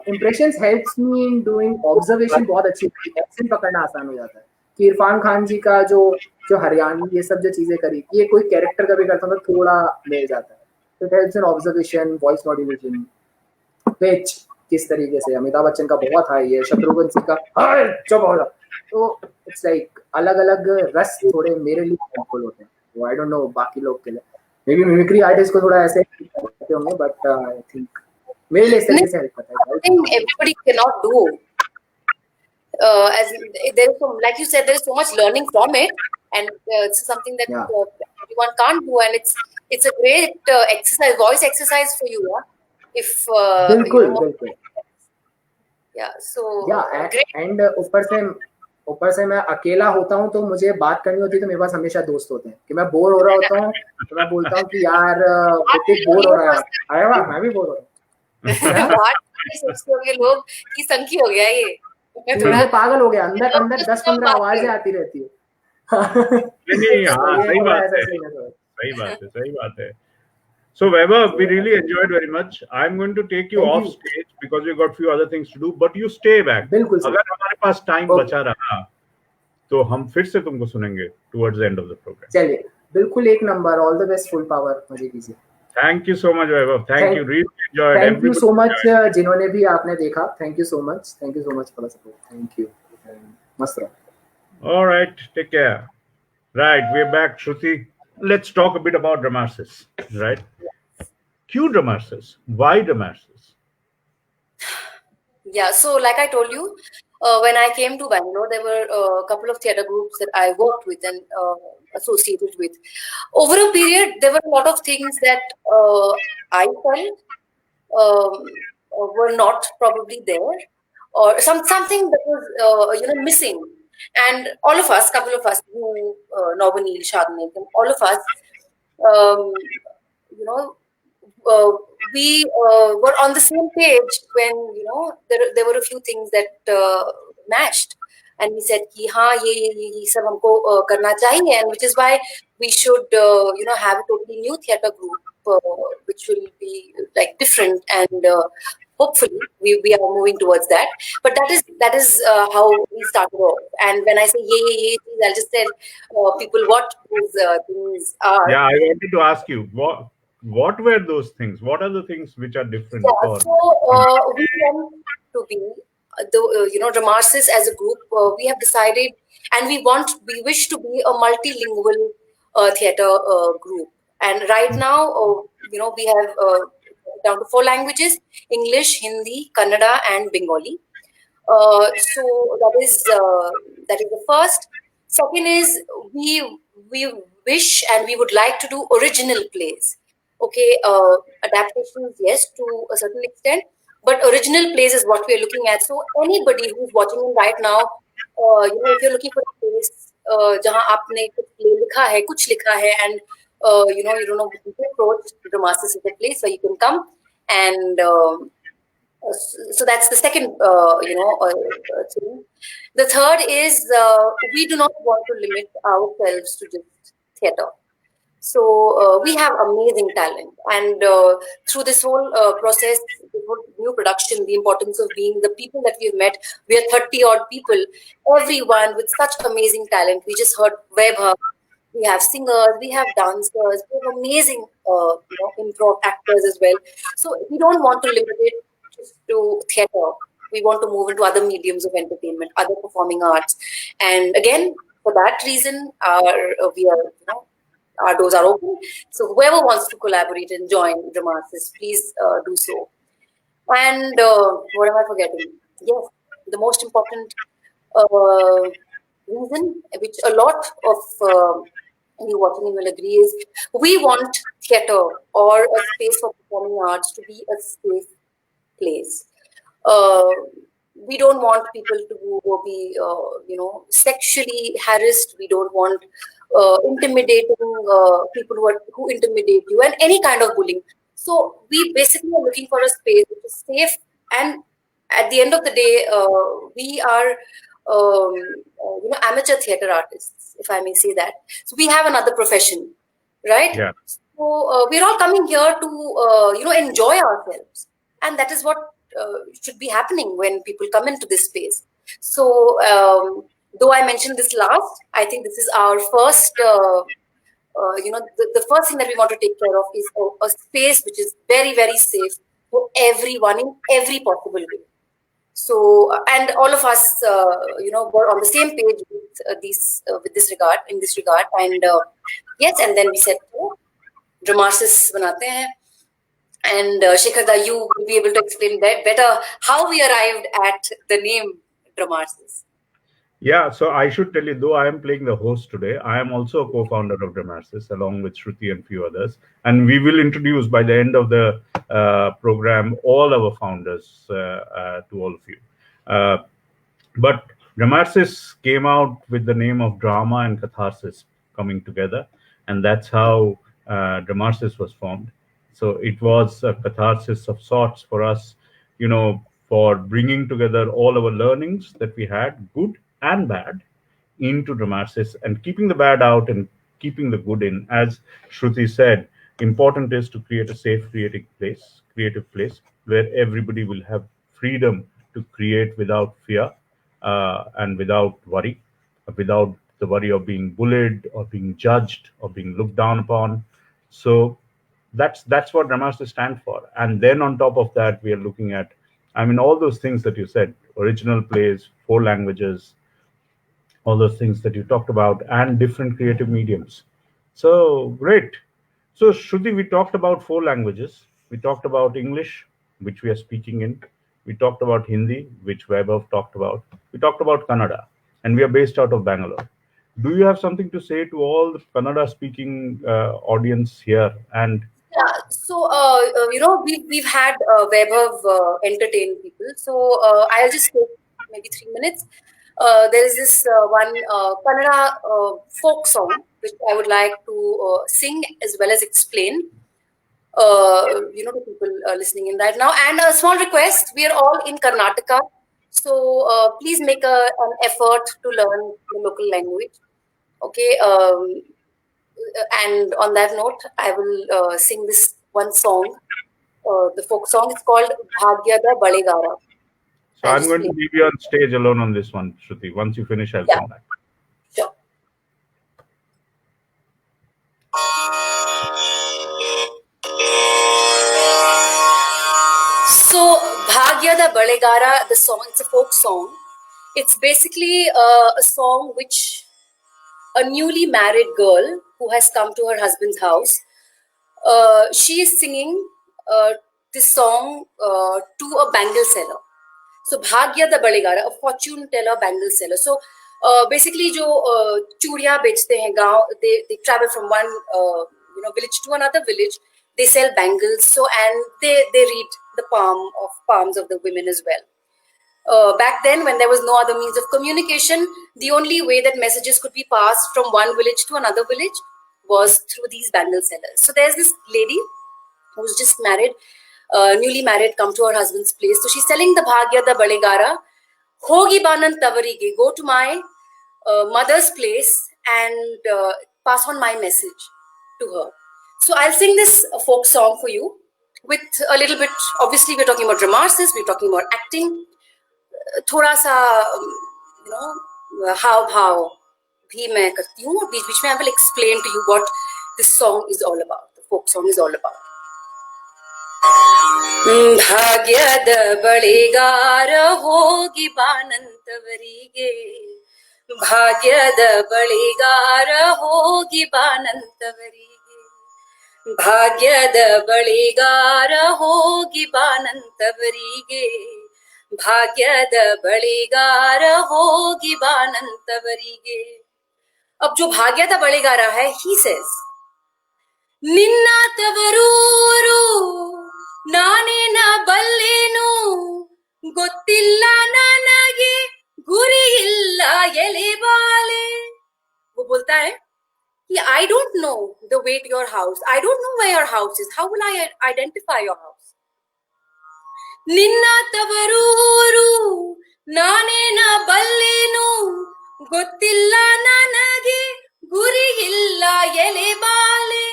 impressions helps me in doing observation बहुत अच्छी, एक्सेंट पकड़ना आसान हो जाता है। कि इरफान खान जी का जो जो हरियाणवी ये सब जो चीजें करी, ये कोई कैरेक्टर का भी करता हूँ तो थोड़ा मिल जाता है। तो it helps in observation, voice modulation, pitch किस तरीके से, अमिताभ बच्चन का बहुत हाई है, शत्रुघ्न सिंह का हाय चुप हो जा, तो इट्स लाइक अलग अलग रस थोड़े मेरे लिए हेल्पफुल होते हैं, वो आई डोंट नो बाकी लोग के लिए, मे बी मिमिक्री आर्टिस्ट को थोड़ा ऐसे करते होंगे, बट आई थिंक मेरे लिए इस तरीके से हेल्प करता है। Something everybody cannot do. As there is so, like you said, there is so much learning from it, and it's something that Yeah. everyone can't do, and it's a great exercise, voice exercise for you, yeah? If बिल्कुल you know, बिल्कुल, yeah. So या great. And ऊपर से मैं अकेला होता हूँ तो मुझे बात करनी होती है, तो मेरे पास हमेशा दोस्त होते हैं। कि मैं बोर हो रहा होता हूँ तो मैं बोलता हूँ कि यार ऋतिक बोर हो रहा है, अरे वाह मैं भी बोर हो रहा हूँ। बाहर नहीं सोचते होंगे लोग कि संकी हो गया ये, थोड़ा ये पागल हो गया, अंदर अंदर nervous 10-15 बात आवाजें है। आती रहती है। नहीं, तो हाँ, ये सही थोड़ा बात ऐसा है, सीन है थोड़ा। सही बात है, सही बात है. So Vaibhav, we really enjoyed very much. I'm going to take you Thank off you. stage because we've got few other things to do, but you stay back. बिल्कुल सर, अगर हमारे पास टाइम Okay. बचा रहा तो हम फिर से तुमको सुनेंगे towards the end of the program. चलिए बिल्कुल एक number, all the best, full power, मजे कीजिए। Thank you so much, Vaibhav. Thank you. Really enjoyed. Thank you Everybody so much enjoyed. जिन्होंने भी आपने देखा, thank you so much for the support, thank you, मस्त रहो। All right. Take care. Right. We're back, Shruti. Let's talk a bit about Dramarsis. Right. Q Dramarsis. Why Dramarsis? Yeah, so like I told you, when I came to Bangalore, there were a couple of theatre groups that I worked with and associated with. Over a period, there were a lot of things that I felt were not probably there, or something that was missing. And all of us, couple of us, you, Novanil, Shadnik, and all of us, um, you know, we were on the same page when there were a few things that matched, and we said कि हाँ ये सब हमको करना चाहिए, and which is why we should have a totally new theatre group which will be like different, and hopefully we are moving towards that. But that is how we started off. And when I say ye, I'll just tell people what those things are. Yeah, I wanted to ask you what were those things? What are the things which are different? Yeah, so we want to be Dramarsis as a group. We have decided, and we wish to be a multilingual theatre group. And right now, we have down to 4 languages: English, Hindi, Kannada, and Bengali. So that is the first. Second is we wish and we would like to do original plays. Okay, adaptations, yes, to a certain extent, but original plays is what we are looking at. So anybody who's watching right now, if you're looking for a place जहाँ आपने कुछ play लिखा है, कुछ लिखा है, and you don't know who to approach, Dramarsis is the place where you can come. And so that's the second thing. The third is we do not want to limit ourselves to just theatre. So we have amazing talent, and through this whole process, this whole new production, the importance of being the people that we've met, we are 30 odd people, everyone with such amazing talent. We just heard Vaibhav. We have singers, we have dancers, we have amazing improv actors as well. So we don't want to limit it just to theatre. We want to move into other mediums of entertainment, other performing arts, and again, for that reason, our doors are open. So whoever wants to collaborate and join Dramarsis, please do so. And what am I forgetting? Yes, the most important reason, which a lot of you watching will agree, is we want theatre or a space for performing arts to be a safe place. Uh, we don't want people to be, sexually harassed. We don't want intimidating people who intimidate you, and any kind of bullying. So we basically are looking for a space which is safe, and at the end of the day, we are amateur theater artists, if I may say that. So we have another profession, right? Yeah. So we're all coming here to enjoy ourselves, and that is what should be happening when people come into this space. So though I mentioned this last, I think this is our first. The first thing that we want to take care of is a space which is very, very safe for everyone in every possible way. So, and all of us, were on the same page with this regard, in this regard. And yes, and then we said, oh, Dramarsis banate hain. And Shekhar da, you will be able to explain better how we arrived at the name Dramarsis. Yeah, so I should tell you, though I am playing the host today, I am also a co-founder of Dramarsis along with Shruti and few others. And we will introduce by the end of the program all our founders to all of you. But Dramarsis came out with the name of drama and catharsis coming together. And that's how Dramarsis was formed. So it was a catharsis of sorts for us, for bringing together all our learnings that we had, good and bad, into Dramarsis and keeping the bad out and keeping the good in. As Shruti said, important is to create a safe creative place where everybody will have freedom to create without fear and without worry, without the worry of being bullied or being judged or being looked down upon. So that's what Dramarsis stand for. And then on top of that, we are looking at, all those things that you said, original plays, 4 languages, all those things that you talked about, and different creative mediums. So great. So Shruti, we talked about 4 languages. We talked about English, which we are speaking in. We talked about Hindi, which Vaibhav talked about. We talked about Kannada, and we are based out of Bangalore. Do you have something to say to all the Kannada-speaking audience here? And Yeah, so we've had Vaibhav entertain people. So I'll just take maybe 3 minutes. There is this one Kannada folk song which I would like to sing as well as explain. To people listening in right now. And a small request: we are all in Karnataka, so please make an effort to learn the local language. Okay. And on that note, I will sing this one song, the folk song. It's called Bhagyada Balegara. so I'm going to leave you on stage alone on this one, Shruti. Once you finish, I'll come back. Sure. So, Bhagyada Balegara, the song, it's a folk song. It's basically a song which a newly married girl who has come to her husband's house, she is singing this song to a bangle seller. So Bhagyada Balegara, a fortune teller, bangle seller. So basically, जो चूड़ियाँ बेचते हैं गाँव, they travel from one village to another village. They sell bangles. So and they read the palms of the women as well. Back then, when there was no other means of communication, the only way that messages could be passed from one village to another village was through these bangle sellers. So there's this lady who's just married, newly married, come to her husband's place. So she's selling the Bhagyada Balegara. Hogi Banan Tavarige, go to my mother's place and pass on my message to her. So I'll sing this folk song for you with a little bit, obviously we're talking about Dramarsis, we're talking about acting. थोड़ा सा हाव भाव भी मैं करती हूँ बीच बीच में. I will explain to you what this song is all about, the folk song is all about. ಭಾಗ್ಯದ ಬಳಿಗಾರ ಹೋಗಿ ಬಾನಂತವರಿಗೆ, ಭಾಗ್ಯದ ಬಳಿಗಾರ ಹೋಗಿ ಬಾನಂತವರಿಗೆ, ಭಾಗ್ಯದ ಬಳಿಗಾರ ಹೋಗಿ ಬಾನಂತವರಿಗೆ, ಭಾಗ್ಯದ ಬಳಿಗಾರ ಹೋಗಿ ಬಾನಂತವರಿಗೆ. अब जो भाग्यದ ಬಳಿಗಾರ है, he says, ನಿನ್ನ ತವರೂರು ನಾನೇನ ಬಲ್ಲೇನು, ಗೊತ್ತಿಲ್ಲ ನನಗೆ ಗುರಿ ಇಲ್ಲ ಎಲೆಬಾಲೆ. वो बोलता है कि I don't know the way to your house. I don't know where your house is. How will I identify your house? ನಿನ್ನ ತವರೂರು ನಾನೇನ ಬಲ್ಲೇನು, ಗೊತ್ತಿಲ್ಲ ನನಗೆ ಗುರಿ ಇಲ್ಲ ಎಲೆಬಾಲೆ.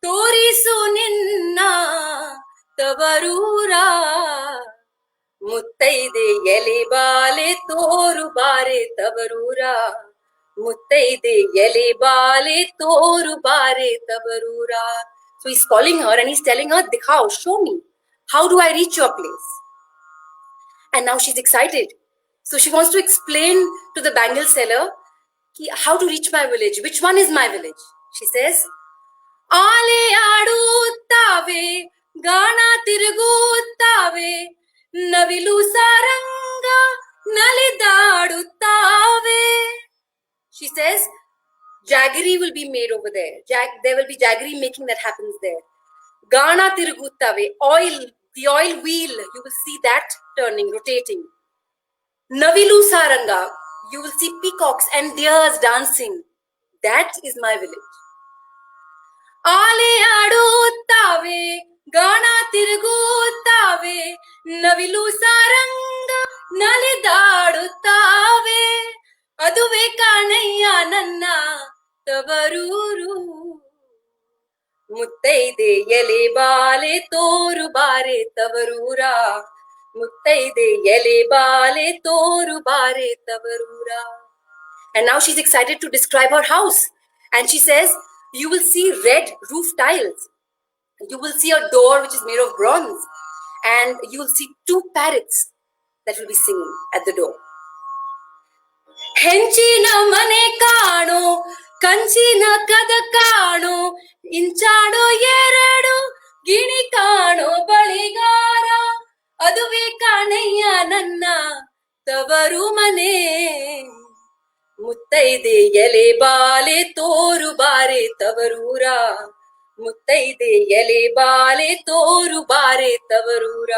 ತೋರಿಸು ನಿನ್ನ ತವರೂರ, ಮುತ್ತೈದೆ ಎಲೆಬಾಲೆ ತೋರು ಬಾರೆ ತವರೂರ. ಮುತ್ತೈದೆ ಎಲೆಬಾಲೆ ತೋರು ಬಾರೆ ತವರೂರ. So he's calling her and he's telling her, dikhao, show me. How do I reach your place? And now she's excited. So she wants to explain to the bangle seller how to reach my village. Which one is my village? She says, ಆಲೆ ಆಡುತ್ತಾವೆ, ಗಾಣ ತಿರುಗುತ್ತಾವೆ, ನವಿಲು ಸಾರಂಗ ನಲಿದಾಡುತ್ತಾವೆ. She says, jaggery will be made over there. There will be jaggery making that happens there. Gana tiruguttave, oil, the oil wheel, you will see that turning, rotating. Navilu saranga, you will see peacocks and deers dancing. That is my village. Ale aduttave, gana tiruguttave, navilu saranga nalidaduttave. ಅದುವೆ ಕಾಣಯ್ಯ ನನ್ನ ತವರೂರು, ಮುತ್ತೈದೆ ಎಲೆ ಬಾಲೆ ತೋರು ಬಾರೆ ತವರೂರ. ಮುತ್ತೈದೆ ಎಲೆ ಬಾಲೆ ತೋರು ಬಾರೆ ತವರೂರ. And now she's excited to describe her house. And she says, you will see red roof tiles. You will see a door which is made of bronze. And you will see 2 parrots that will be singing at the door. ಹೆಂಚಿನ ಮನೆ ಕಾಣೋ, ಕಂಚಿನ ಕದ ಕಾಣೋ, ಇಂಚಾಡೋ 2 ಗಿಣಿ ಕಾಣೋ ಬಳಿಗಾರ. ಅದುವೆ ಕಾಣಯ್ಯ ನನ್ನ ತವರು ಮನೆ, ಮುತ್ತೈದೆ ಎಲೆ ಬಾಲೆ ತೋರು ಬಾರೆ ತವರೂರ. ಮುತ್ತೈದೆ ಎಲೆ ಬಾಲೆ ತೋರು ಬಾರೆ ತವರೂರ.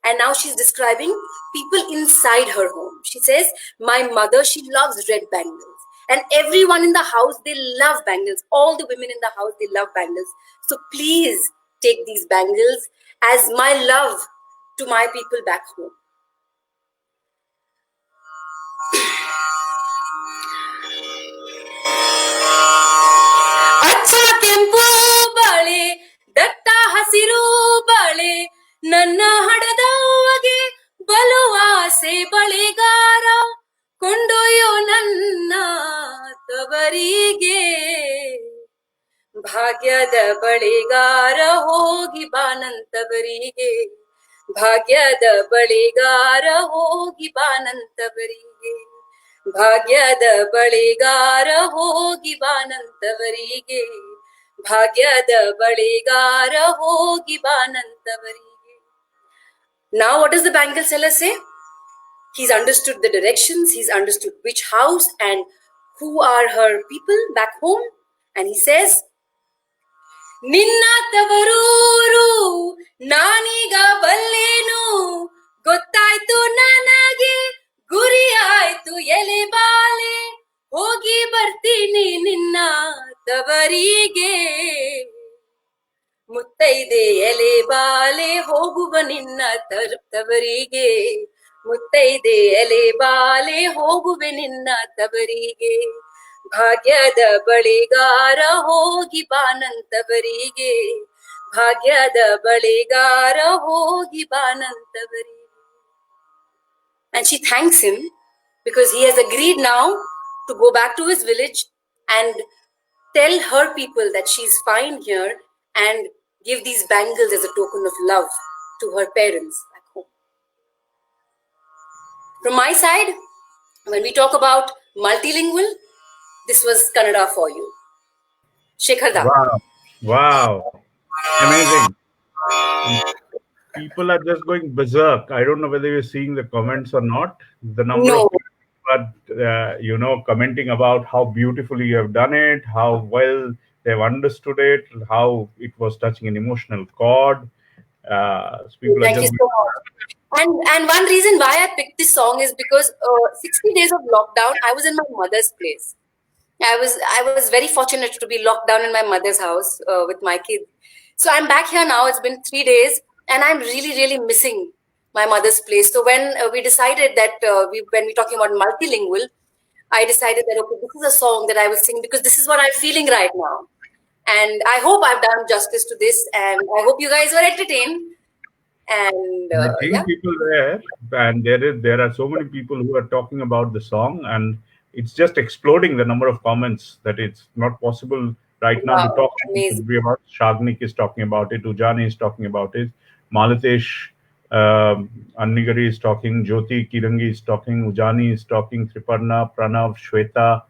And now she's describing people inside her home. She says, my mother, she loves red bangles. And everyone in the house, they love bangles. All the women in the house, they love bangles. So please take these bangles as my love to my people back home. ಅಚ್ಚ ಕೆಂಪು ಬಳೆ, ದಟ್ಟ ಹಸಿರು ಬಳೆ, ನನ್ನ ಹಡದವಗೆ ಬಲು ಆಸೆ ಬಳೆಗಾರ. ಕೊಂಡೊಯ್ಯೋ ನನ್ನ ತವರಿಗೆ, ಭಾಗ್ಯದ ಬಳಿಗಾರ ಹೋಗಿ ಬಾನಂತವರಿಗೆ. ಭಾಗ್ಯದ ಬಳಿಗಾರ ಹೋಗಿ ಬಾನಂತವರಿಗೆ. ಭಾಗ್ಯದ ಬಳಿಗಾರ ಹೋಗಿ ಬಾನಂತವರಿಗೆ. ಭಾಗ್ಯದ ಬಳಿಗಾರ ಹೋಗಿ ಬಾನಂತವರಿಗೆ. Now what does the bangle seller say? He's understood the directions, he's understood which house and who are her people back home. And he says, ನಿನ್ನ ತವರೂರು ನಾನೀಗ ಬಲ್ಲೇನು, ಗೊತ್ತಾಯ್ತು ನನಗೆ ಗುರಿ ಆಯ್ತು ಎಲೆ ಬಾಲೆ. ಹೋಗಿ ಬರ್ತೀನಿ ನಿನ್ನ ತವರಿಗೆ, ಮುತ್ತೈದೆ ಎಲೆ ಬಾಲೆ ಹೋಗುವ ನಿನ್ನ ತವರಿಗೆ. ಮುತ್ತೈದೆ ಎಲೆ ಬಾಲೆ ಹೋಗುವೆ ನಿನ್ನ ತವರಿಗೆ. ಭಾಗ್ಯದ ಬಳಿಗಾರ ಹೋಗಿ ಬಾನಂತವರಿಗೆ. ಭಾಗ್ಯದ ಬಳಿಗಾರ ಹೋಗಿ ಬಾನಂತವರಿಗೆ. And she thanks him because he has agreed now to go back to his village and tell her people that she's fine here and give these bangles as a token of love to her parents back home. From my side, when we talk about multilingual, this was Kannada for you. Shekhar Da. Wow. Wow, amazing. And people are just going berserk. I don't know whether you're seeing the comments or not. The number of No. people are, commenting about how beautifully you have done it, how well they've understood it, how it was touching an emotional chord. So people are Thank you just so much. And one reason why I picked this song is because 60 days of lockdown, I was in my mother's place. I was very fortunate to be locked down in my mother's house with my kids. So I'm back here now. It's been 3 days, and I'm really really missing my mother's place. So when we decided that when we're talking about multilingual, I decided that okay, this is a song that I will sing because this is what I'm feeling right now, and I hope I've done justice to this, and I hope you guys were entertained. And I yeah, think people there, and there are so many people who are talking about the song, and it's just exploding the number of comments that it's not possible right now to wow, talk amazing. about. Shagnik is talking about it, Ujani is talking about it, Malatesh Annigari is talking, Jyoti Kirangi is talking, Ujani is talking, Triparna, Pranav, Shweta,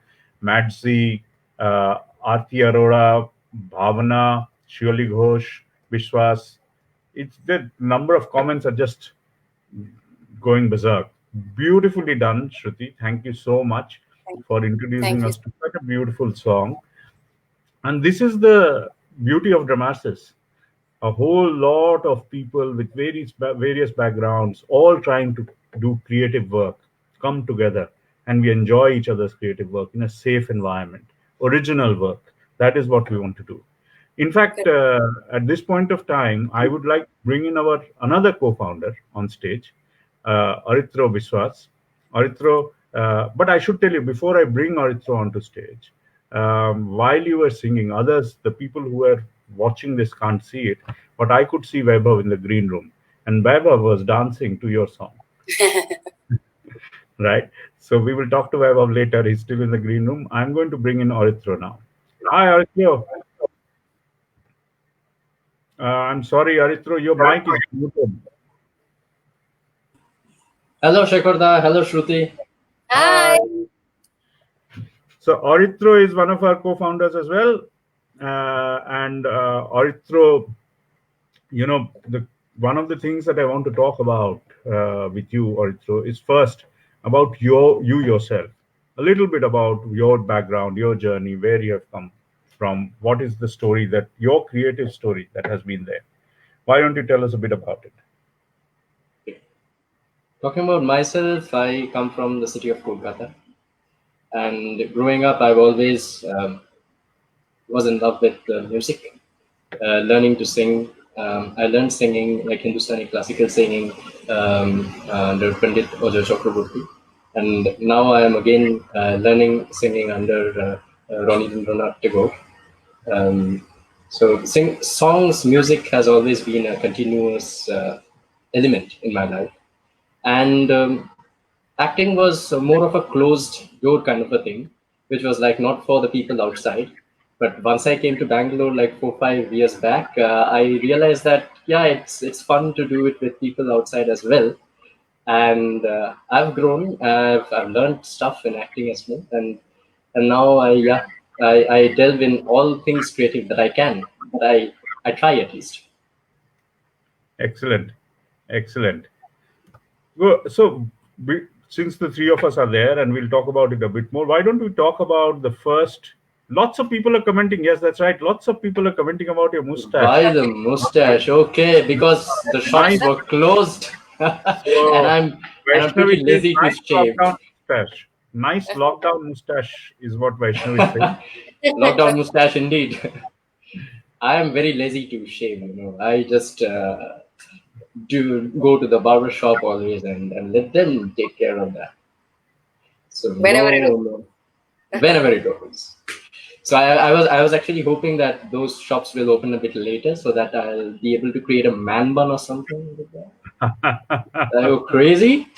Madzi, Aarti Arora, Bhavana, Shioli Ghosh, Vishwas. It's the number of comments are just going berserk. Beautifully done, Shruti. Thank you so much for introducing Thank you. us to such a beautiful song. And this is the beauty of Dramasys. A whole lot of people with various backgrounds, all trying to do creative work, come together, and we enjoy each other's creative work in a safe environment. Original work. That is what we want to do. In fact, at this point of time, I would like to bring in our another co-founder on stage, Arithro Biswas. Arithro, but I should tell you before I bring Arithro onto stage, while you were singing, the people who were watching this can't see it, but I could see Vaibhav in the green room, and Vaibhav was dancing to your song, right? So we will talk to Vaibhav later. He's still in the green room. I'm going to bring in Arithro now. Hi, Arithro. I'm sorry, Arithro, your mic is muted. Hello, Shekhar-da. Hello, Shruti. Hi. So Arithro is one of our co-founders as well. And Arithro, one of the things that I want to talk about with you, Arithro, is first about you yourself. A little bit about your background, your journey, where you have come from. What is the story your creative story that has been there? Why don't you tell us a bit about it? Talking about myself, I come from the city of Kolkata. And growing up, I've always was in love with music, learning to sing. I learned singing, like Hindustani classical singing, under Pandit Oja Chakraborty. And now I am again learning singing under Ronnie Rabindranath Tagore. So songs, music has always been a continuous element in my life. And acting was more of a closed door kind of a thing, which was like not for the people outside. But once I came to Bangalore like 4-5 years back, I realized that yeah, it's fun to do it with people outside as well. And I've grown, I've learned stuff in acting as well, and now I delve in all things creative that I can. But I try at least. Excellent. Well, so since the three of us are there and we'll talk about it a bit more, why don't we talk about the first? Lots of people are commenting. Yes, that's right. Lots of people are commenting about your mustache. Why the mustache? Okay, because the shops were closed. and I'm pretty lazy to shave. Nice lockdown mustache is what Vaishnavi is saying. Lockdown mustache indeed. I am very lazy to shave, I just do go to the barber shop always and let them take care of that. So whenever it opens. So I was actually hoping that those shops will open a bit later so that I'll be able to create a man bun or something like that. Are you crazy?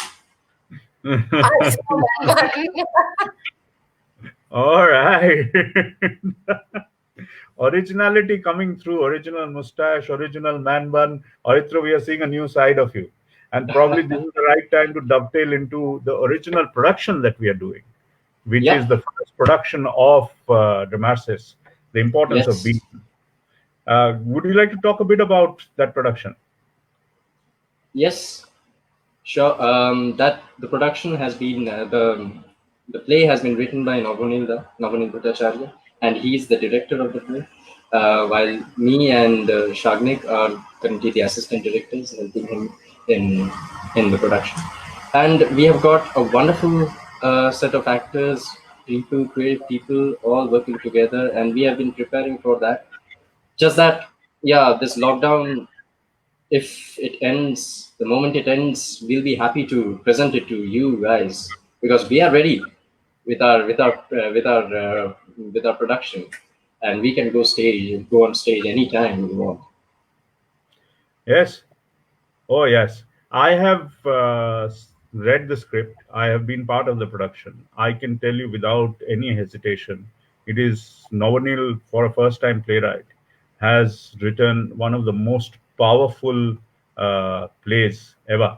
All right. Originality coming through, original mustache, original man bun. Arithro, we are seeing a new side of you. And probably this is the right time to dovetail into the original production that we are doing, which is the first production of Dramasys, the importance of being. Would you like to talk a bit about that production? Yes, sure. That the production has been the play has been written by Navanil Bhattacharya, and he is the director of the play. While me and Shagnik are currently the assistant directors, helping him in the production. And we have got a wonderful set of actors, people, creative people, all working together, and we have been preparing for that. Just that, yeah, this lockdown, if it ends, the moment it ends, we'll be happy to present it to you guys because we are ready with our production, and we can go on stage anytime we want. Yes. Oh, yes. I have read the script. I have been part of the production. I can tell you without any hesitation, it is Navanil, for a first time playwright, has written one of the most powerful plays ever.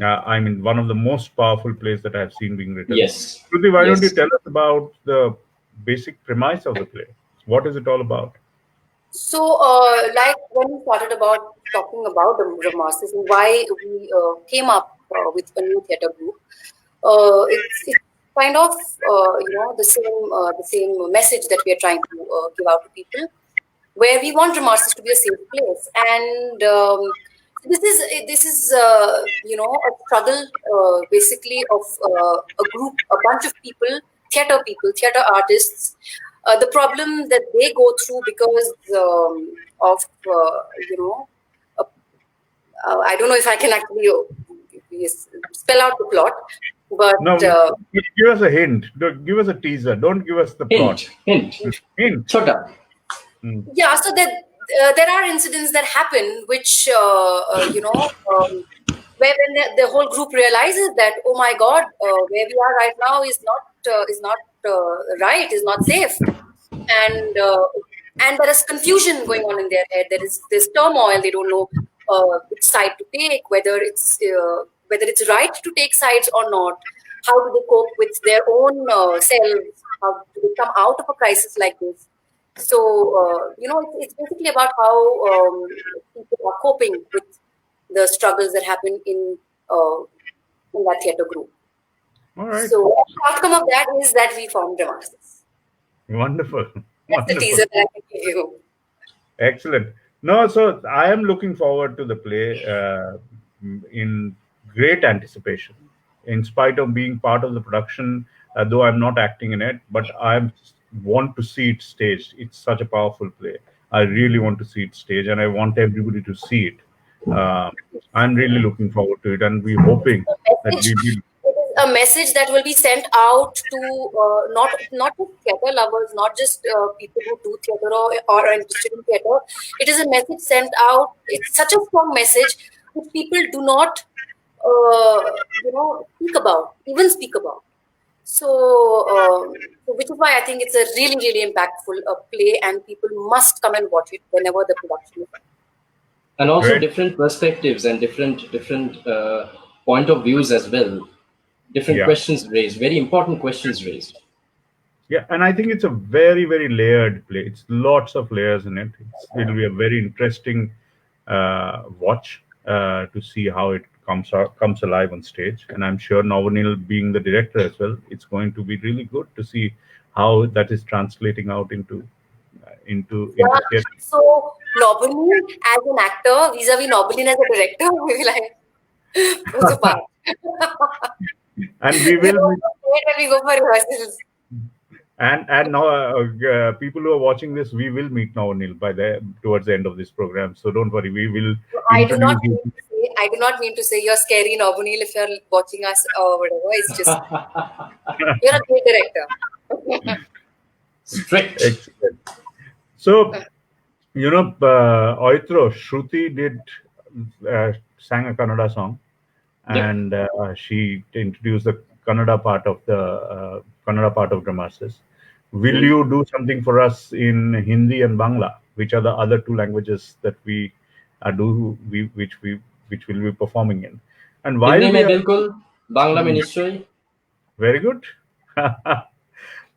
I mean, one of the most powerful plays that I have seen being written. Yes. Shruti, why don't you Yes. tell us about the basic premise of the play? What is it all about? So, like when we started about talking about the Ramasses and why we came up with a new theatre group, it's kind of the same message that we are trying to give out to people, where we want Ramasses to be a safe place, and this is a struggle basically of a group, a bunch of people, theatre artists. The problem that they go through because of uh, I don't know if I can actually spell out the plot, but No, give us a hint. Give us a teaser. Don't give us the plot. Hint. Hint. Chota. yeah, so that there are incidents that happen which where when the whole group realizes that, oh my god, where we are right now is not right, is not safe, and there is confusion going on in their head. There's turmoil. They don't know which side to take, whether it's right to take sides or not. How do they cope with their own selves? How do they come out of a crisis like this? So it's basically about how people are coping with the struggles that happen in that theatre group. All right. So the outcome of that is that we formed Ramasses. Wonderful. That's the Wonderful. teaser that I can give you. Excellent. No, so I am looking forward to the play in great anticipation. In spite of being part of the production, though I'm not acting in it, but I want to see it staged. It's such a powerful play. I really want to see it staged, and I want everybody to see it. I'm really looking forward to it, and we're hoping that we will. It is a message that will be sent out to not just theatre lovers, not just people who do theatre or are interested in theatre. It is a message sent out. It's such a strong message which people do not speak about. So, which is why I think it's a really, really impactful play, and people must come and watch it whenever the production is on. And also Great. different perspectives and different point of views as well. Different Yeah. questions raised, very important questions raised. Yeah, and I think it's a very, very layered play. It's lots of layers in it. It'll be a very interesting watch to see how it comes alive on stage. And I'm sure Navanil, being the director as well, it's going to be really good to see how that is translating out into theatre. So Nobilin as an actor, vis-a-vis Nobilin as a director, we will like goes apart. And we We will. don't wait when we go for rehearsals. And now, people who are watching this, we will meet Navanil towards the end of this program. So don't worry, we will I do not introduce mean to say, I do not mean to say you're scary, Nobunil, if you're watching us or whatever. It's just you're a great director. Strict. Excellent. So, Oitro, Shruti sang a Kannada song, Yep. and she introduced the Kannada part of Dramasys. Will you do something for us in Hindi and Bangla, which are the other two languages that which will be performing in? And while Hindi we में are, बिल्कुल, बांग्ला में निश्चय. very good.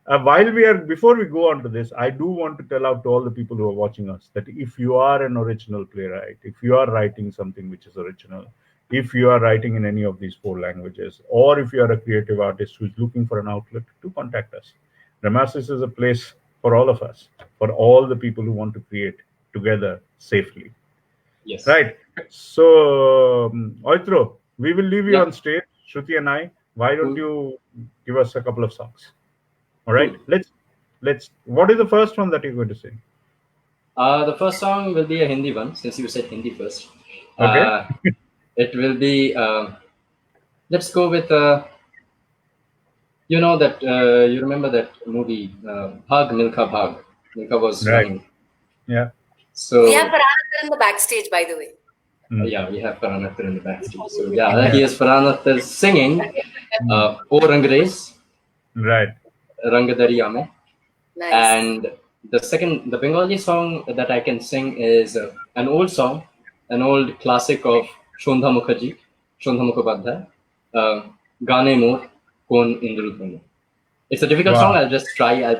Before we go on to this, I do want to tell out to all the people who are watching us that if you are an original playwright, if you are writing something which is original, if you are writing in any of these 4 languages, or if you are a creative artist who's looking for an outlet, to contact us. Dramasis is a place for all of us, for all the people who want to create together safely. Yes. Right. So, Oitro, we will leave you Yeah. on stage, Shruti and I. Why don't you give us a couple of songs? All right. Let's. What is the first one that you're going to sing? The first song will be a Hindi one, since you said Hindi first. Okay. It will be. Let's go with. You know that you remember that movie, Bhag Milkha Bhag. Milkha was Right. running. Yeah. So We have Farhan Akhtar in the backstage, by the way. yeah, we have Farhan Akhtar in the backstage. So yeah, he is Farhan Akhtar singing O Rangreez, Right. Rang Dariya Mein. Nice. And the Bengali song that I can sing is an old song, an old classic of Shondha Mukherjee, Shondha Mukhopadhyay, Gaane Mor Kon Indrudhanu. It's a difficult song. I'll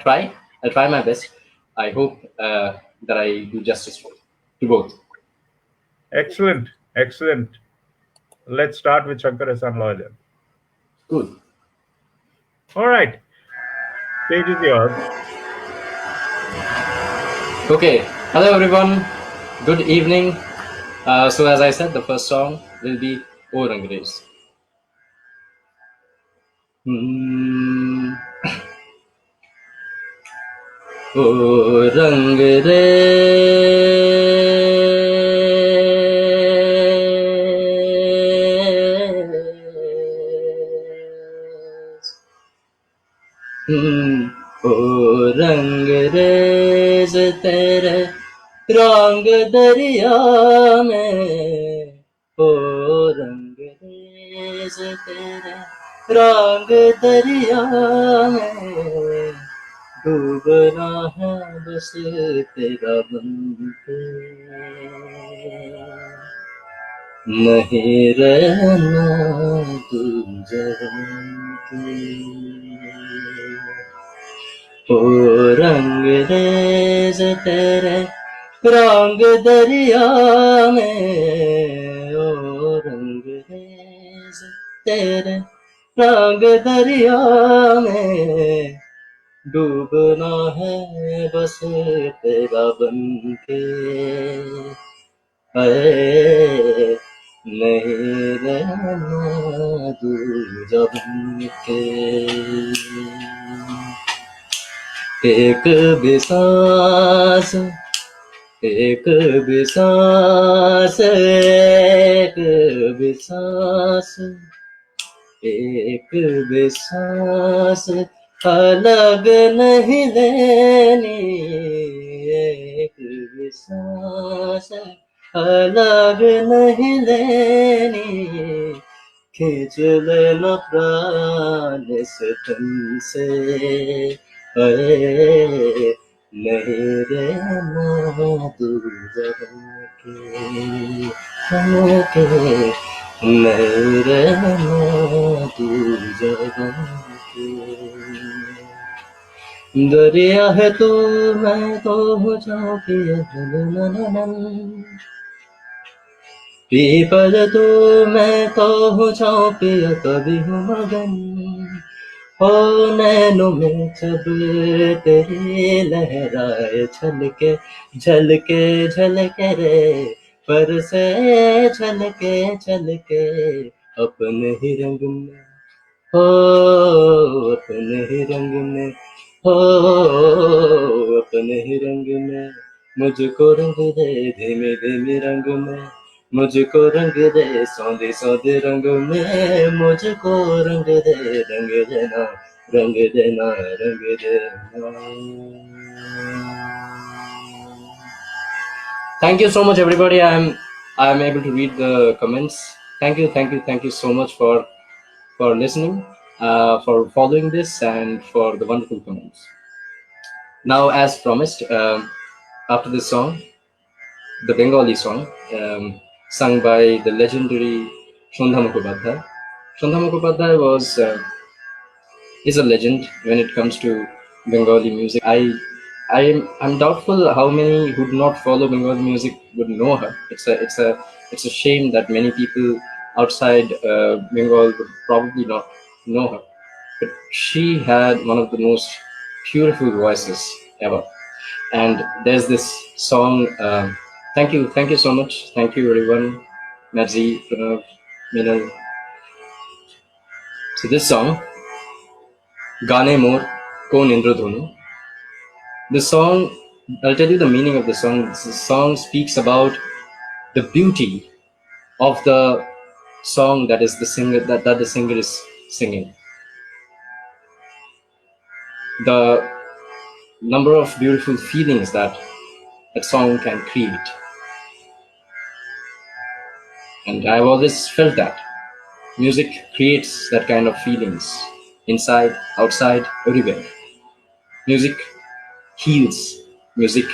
try my best. I hope that I do justice to both. Excellent. Excellent. Let's start with Shankar Ehsaan Loya. Good. All right. Stage is yours. Okay. Hello, everyone. Good evening. So, as I said, the first song will be O Rangreez. O Rangreez, O Rangreez tere rang dariya mein, O Rangreez tere rang dariya mein, डूबना है बस तेरा बनके, नहीं रहना तू जबके। ओ रंगरेज तेरे रंग दरिया में, ओ रंगरेज तेरे रंग दरिया में, डूबना है बस तेरा बनके, नहीं रहना दूजा बनके। एक भी सांस, एक भी सांस, एक भी सांस, एक भी सांस अलग नहीं लेनी, एक भी सांस अलग नहीं लेनी, खींच लेना प्राण से तुमसे, नहीं रहना दूर बनके, नहीं रहना दूर बनके। दरिया है तू मैं तो हो जाऊं पिया, पीपल तू मैं तो हो जाऊं पिया, कभी हूँ मगन हो नैनों में जब तेरी लहराए झलके झलके झलके रे, पर से झलके झलके अपने ही रंग में, हो अपने ही रंग में, हो अपने ही रंग में, मुझको रंग दे धीमे धीमे रंग में, मुझको रंग दे सौंदे सौंदे रंग में, मुझको रंग दे रंग देना रंग देना रंग देना। Thank you so much, everybody. I am able to read the comments. Thank you so much for listening, for following this, and for the wonderful comments. Now, as promised, after this song, the Bengali song, sung by the legendary Shondha Mukhopadhyay. Shondha Mukhopadhyay is a legend when it comes to Bengali music. I'm doubtful how many who do not follow Bengali music would know her. It's a shame that many people outside Bengal would probably not know her. But she had one of the most beautiful voices ever. And there's this song. Thank you so much. Thank you everyone. Merzi, Pranav, Minal. So this song, Gaane Mor Kon Indradhanu. The song, I'll tell you the meaning of the song. The song speaks about the beauty of the song that is the singer that the singer is singing. The number of beautiful feelings that song can create. And I've always felt that music creates that kind of feelings inside, outside, everywhere. Music heals, music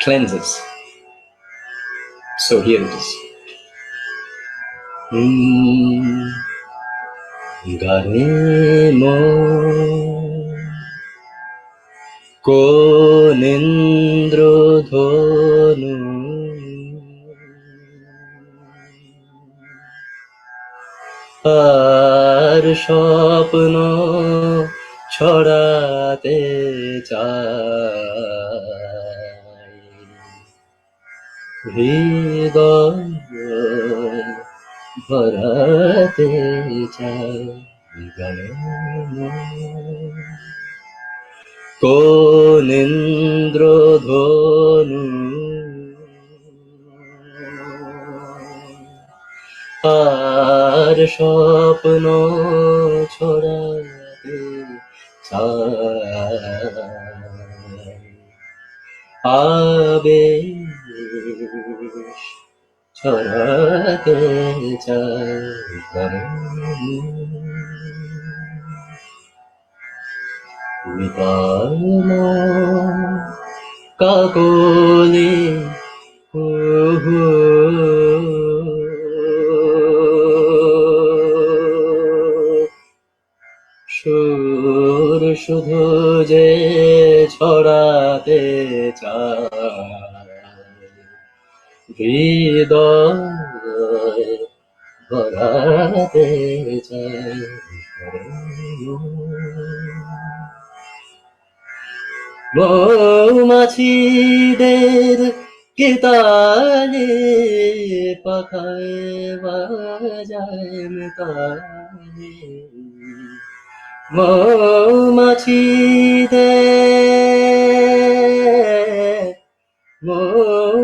cleanses. So here it is. Gaane mor kon indradhanu আর স্বপ্ন ছড়াতে চাই হৃদয় ভরাতে চাই গানে কোন ইন্দ্রধনু আর স্বপ্ন ছড়াতে চাই আবেশ ছড়াতে চাই কাকলি সুর শুধু যে ছড়াতে চায় হৃদয় ভরাতে চায় মৌমাছিদের কেতালে পাখায় বাজায় তালে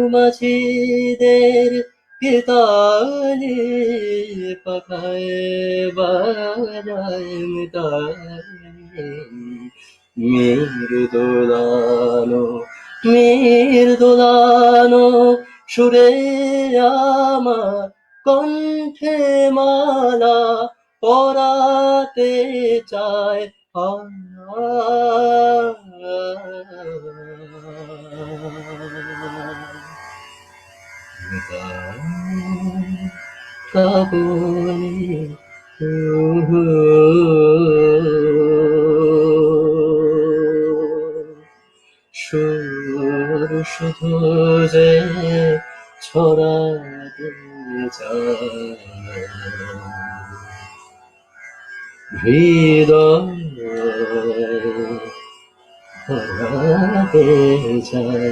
মৌমাছিদের কেতালে পাখায় বাজায় তালে মৃদুলানো সুরে আমার কণ্ঠে মালা পরাতে চায় কাবুলি সুর শুধু যে ছড়াতে চায় হৃদয় ভরাতে চায়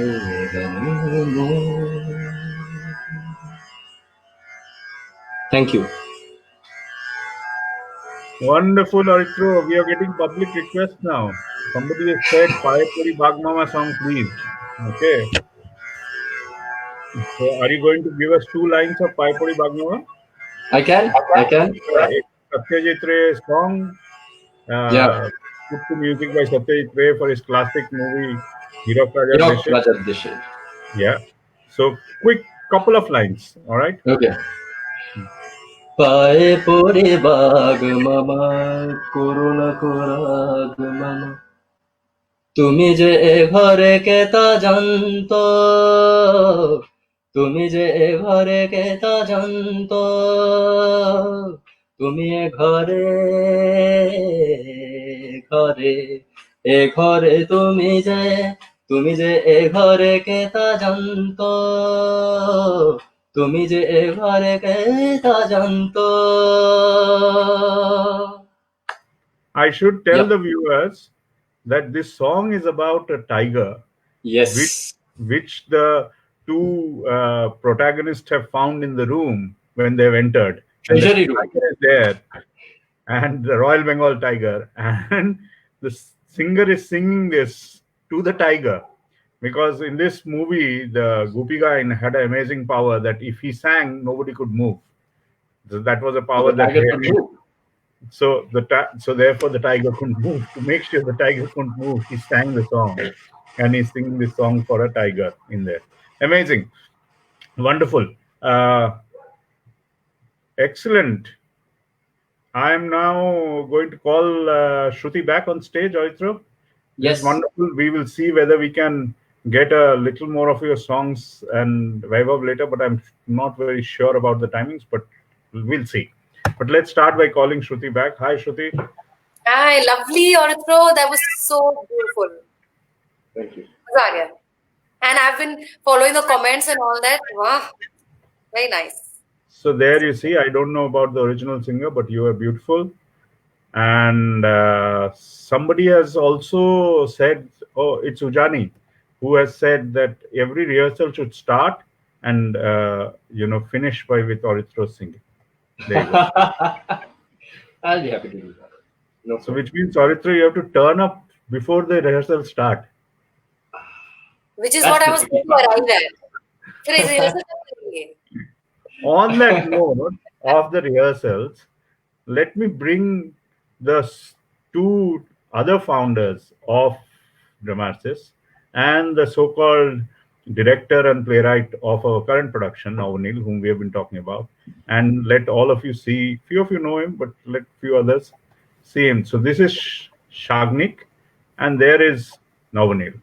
Thank you. Wonderful, Aritro. We are getting public requests now. Somebody has said Payapuri Bagmama song, please. Okay. So, are you going to give us 2 lines of Payapuri Bagmama? I can. Satyajit Ray's song. Yeah. Put to music by Satyajit Ray for his classic movie Hirok Raja Deshe. Yeah. So, quick couple of lines. All right. Okay. পায়ে পড়ে bug মামা করুণা কোরাগ মামা তুমি যে এ ঘরে কেতা জানত তুমি যে এ ঘরে কেতা জানত তুমি এ ঘরে ঘরে এ ঘরে তুমি যে এ ঘরে কে তা জানতো, তুমি যে এ ঘরে কে তা জানতো। I should tell Yeah. the viewers that this song is about a tiger, Yes. which the two protagonists have found in the room when they've entered. And the Treasury room. tiger is there, and the Royal Bengal tiger, and the singer is singing this to the tiger, because in this movie the Gopi Gayan had an amazing power that if he sang, nobody could move. So that was a power The that tiger he could had. move. So therefore the tiger couldn't move. To make sure the tiger couldn't move, he sang the song, and he's singing this song for a tiger in there. Amazing, wonderful, excellent. I am now going to call Shruti back on stage. Aritra, Yes. wonderful. We will see whether we can get a little more of your songs and Vaibhav later, but I'm not very sure about the timings, but we'll see. But let's start by calling Shruti back. Hi, Shruti. Hi, lovely Orithro. That was so beautiful. Thank you. Maza aa gaya. And I've been following the comments and all that. Wow, very nice. So there you see, I don't know about the original singer, but you are beautiful. And somebody has also said, oh, it's Ujani, who has said that every rehearsal should start and finish with Orithro singing. There you go. I'll be happy to do that. No So which means Orithro, you have to turn up before the rehearsal start. Which is That's what I was pretty going to arrive at. फिर rehearsal कब करेंगे? On that note of the rehearsals, let me bring the two other founders of Dramarsis and the so-called director and playwright of our current production, Navanil, whom we have been talking about, and let all of you see. Few of you know him, but let few others see him. So this is Shagnik, and there is Navanil,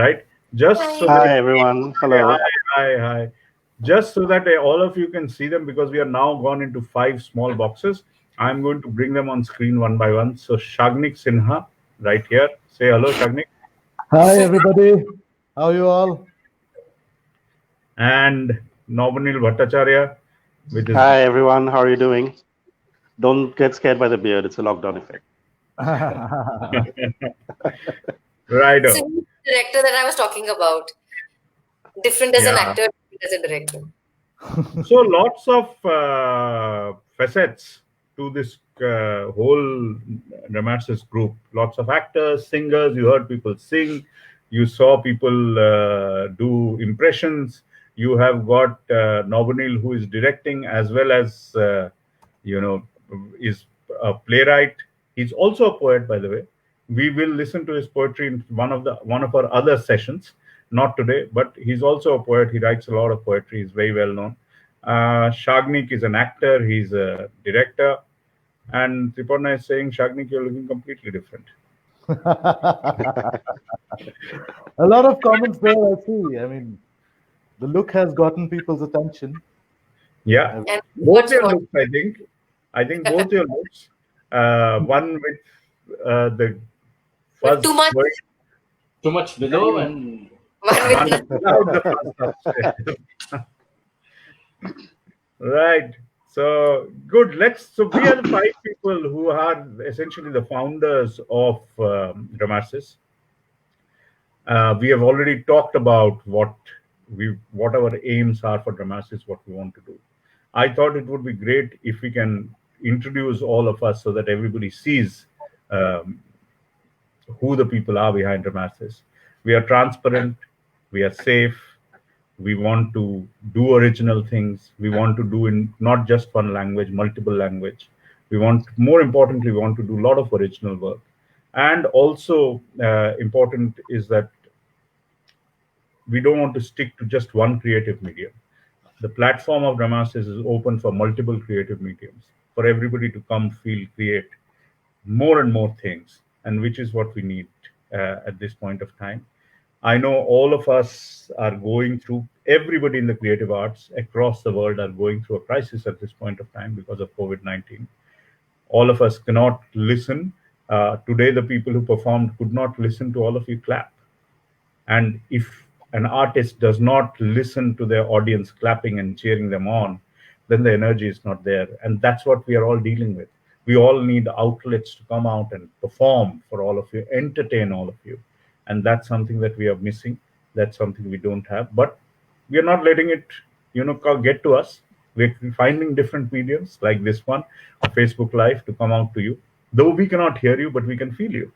right? Just so Hi that, everyone. Hello. hi. Just so that all of you can see them, because we are now gone into 5 small boxes. I'm going to bring them on screen one by one. So Shagnik Sinha, right here. Say hello, Shagnik. Hi everybody, how are you all? And Navanil Bhattacharya with his Hi everyone. How are you doing? Don't get scared by the beard. It's a lockdown effect. right. So he's the director that I was talking about. Different as an Yeah. actor, different as a director. So lots of facets to this whole Dramarsis group. Lots of actors, singers. You heard people sing. You saw people do impressions. You have got Navanil, who is directing, as well as is a playwright. He's also a poet, by the way. We will listen to his poetry in one of our other sessions. Not today, but he's also a poet. He writes a lot of poetry. He's very well known. Shagnik is an actor. He's a director. And Triparna is saying, Shagnik, you're looking completely different. A lot of comments there, I see. I mean, the look has gotten people's attention. Yeah, And both what's your what? looks, I think. I think both your looks. One with the fuzz too much. going Too much below and One with on without the fuzz upstairs. Right. So good. So we are the 5 people who are essentially the founders of Dramarsis. We have already talked about what our aims are for Dramarsis, what we want to do. I thought it would be great if we can introduce all of us so that everybody sees who the people are behind Dramarsis. We are transparent. We are safe. We want to do original things. We want to do in not just one language, multiple language. More importantly, we want to do a lot of original work. And also important is that we don't want to stick to just one creative medium. The platform of Dramarsis is open for multiple creative mediums, for everybody to come, feel, create more and more things, and which is what we need at this point of time. I know all of us are going through, everybody in the creative arts across the world are going through a crisis at this point of time because of COVID-19. All of us cannot listen Today, the people who performed could not listen to all of you clap. And if an artist does not listen to their audience clapping and cheering them on, then the energy is not there. And that's what we are all dealing with. We all need outlets to come out and perform for all of you, entertain all of you. And that's something that we are missing. That's something we don't have. But we are not letting it, get to us. We're finding different mediums like this one, Facebook Live, to come out to you. Though we cannot hear you, but we can feel you.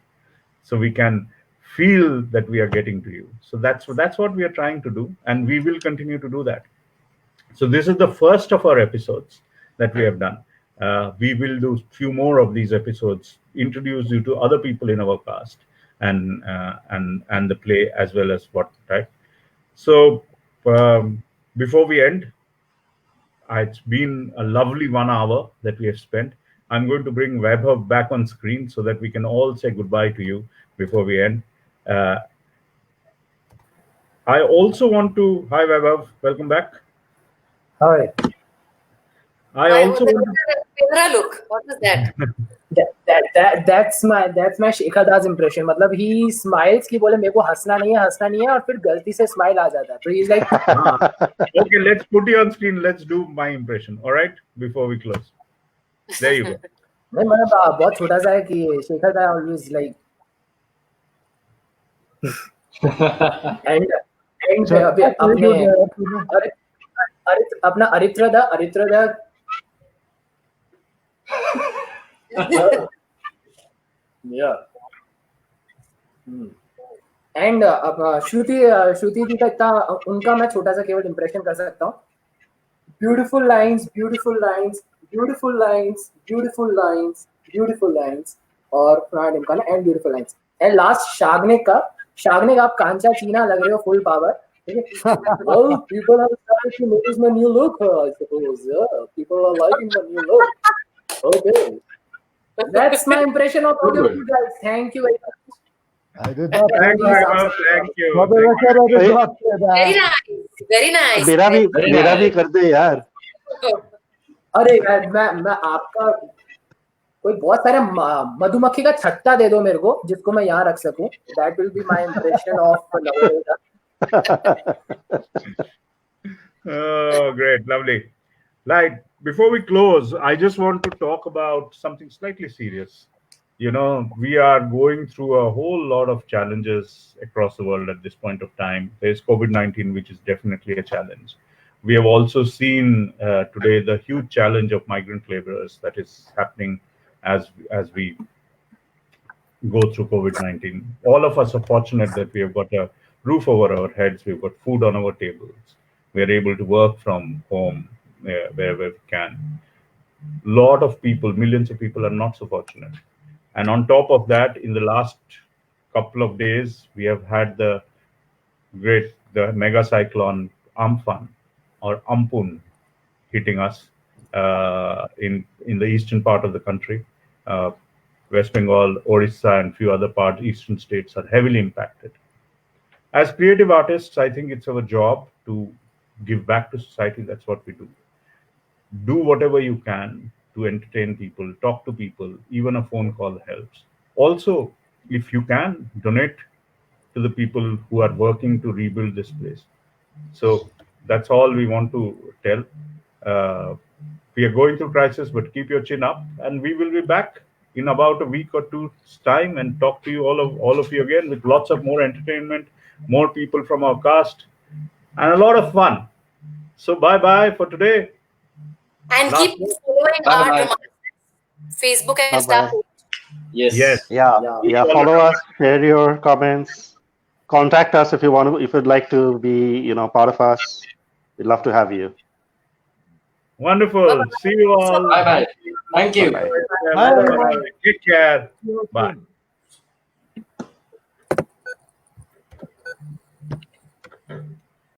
So we can feel that we are getting to you. So that's what we are trying to do, and we will continue to do that. So this is the first of our episodes that we have done. We will do a few more of these episodes, introduce you to other people in our cast and the play as well as what, right? So before we end, it's been a lovely 1 hour that we have spent. I'm going to bring Vaibhav back on screen so that we can all say goodbye to you before we end. I also want to... Hi, Vaibhav. Welcome back. Hi. I also want to... look. What was that? That's my Shekhar Das impression. मतलब he smiles कि बोले मेरे को हंसना नहीं है और फिर गलती से smile आ जाता है. So he's like, okay, let's put you on screen. Let's do my impression. All right, before we close. There you go. नहीं मतलब बहुत छोटा सा है कि शेखर दा always like and अपना अरित्र दा yeah and श्रुति जी का इतना उनका मैं छोटा सा केवल impression कर सकता हूँ. beautiful lines और प्राण इमकान and beautiful lines and last शाग्निक का आप कांचा चीना लग रहे हो full power. Well, people have started to notice my new look, I suppose. Yeah, people are liking my new look. Okay. That's my impression of all of you guys. Thank you very much. I did not. Thank you. Very nice. मेरा भी कर दे यार. अरे यार मैं आपका कोई बहुत सारे मधुमक्खी का छत्ता दे दो मेरे को जिसको मैं यहाँ रख सकूं. That will be my impression of Navodatta. Oh, great, lovely. Like, before we close, I just want to talk about something slightly serious. We are going through a whole lot of challenges across the world at this point of time. There's COVID-19, which is definitely a challenge. We have also seen today the huge challenge of migrant laborers that is happening as we go through COVID-19. All of us are fortunate that we have got a roof over our heads, we've got food on our tables, we're able to work from home wherever we can. Lot of people, millions of people are not so fortunate. And on top of that, in the last couple of days, we have had the mega cyclone Amphan or Ampun hitting us in the eastern part of the country. West Bengal, Orissa, and few other eastern states are heavily impacted. As creative artists, I think it's our job to give back to society. That's what we do. Do whatever you can to entertain people, talk to people. Even a phone call helps. Also, if you can, donate to the people who are working to rebuild this place. So that's all we want to tell. We are going through crisis, but keep your chin up, and we will be back in about a week or two's time and talk to you all of you again with lots of more entertainment, more people from our cast, and a lot of fun. So bye-bye for today. And keep following our Facebook and Insta. Yes. Yeah. Follow us, share your comments, contact us if you'd like to be, part of us. We'd love to have you. Wonderful. Bye-bye. See you all. Bye-bye. Thank you. Bye. Take care. Bye.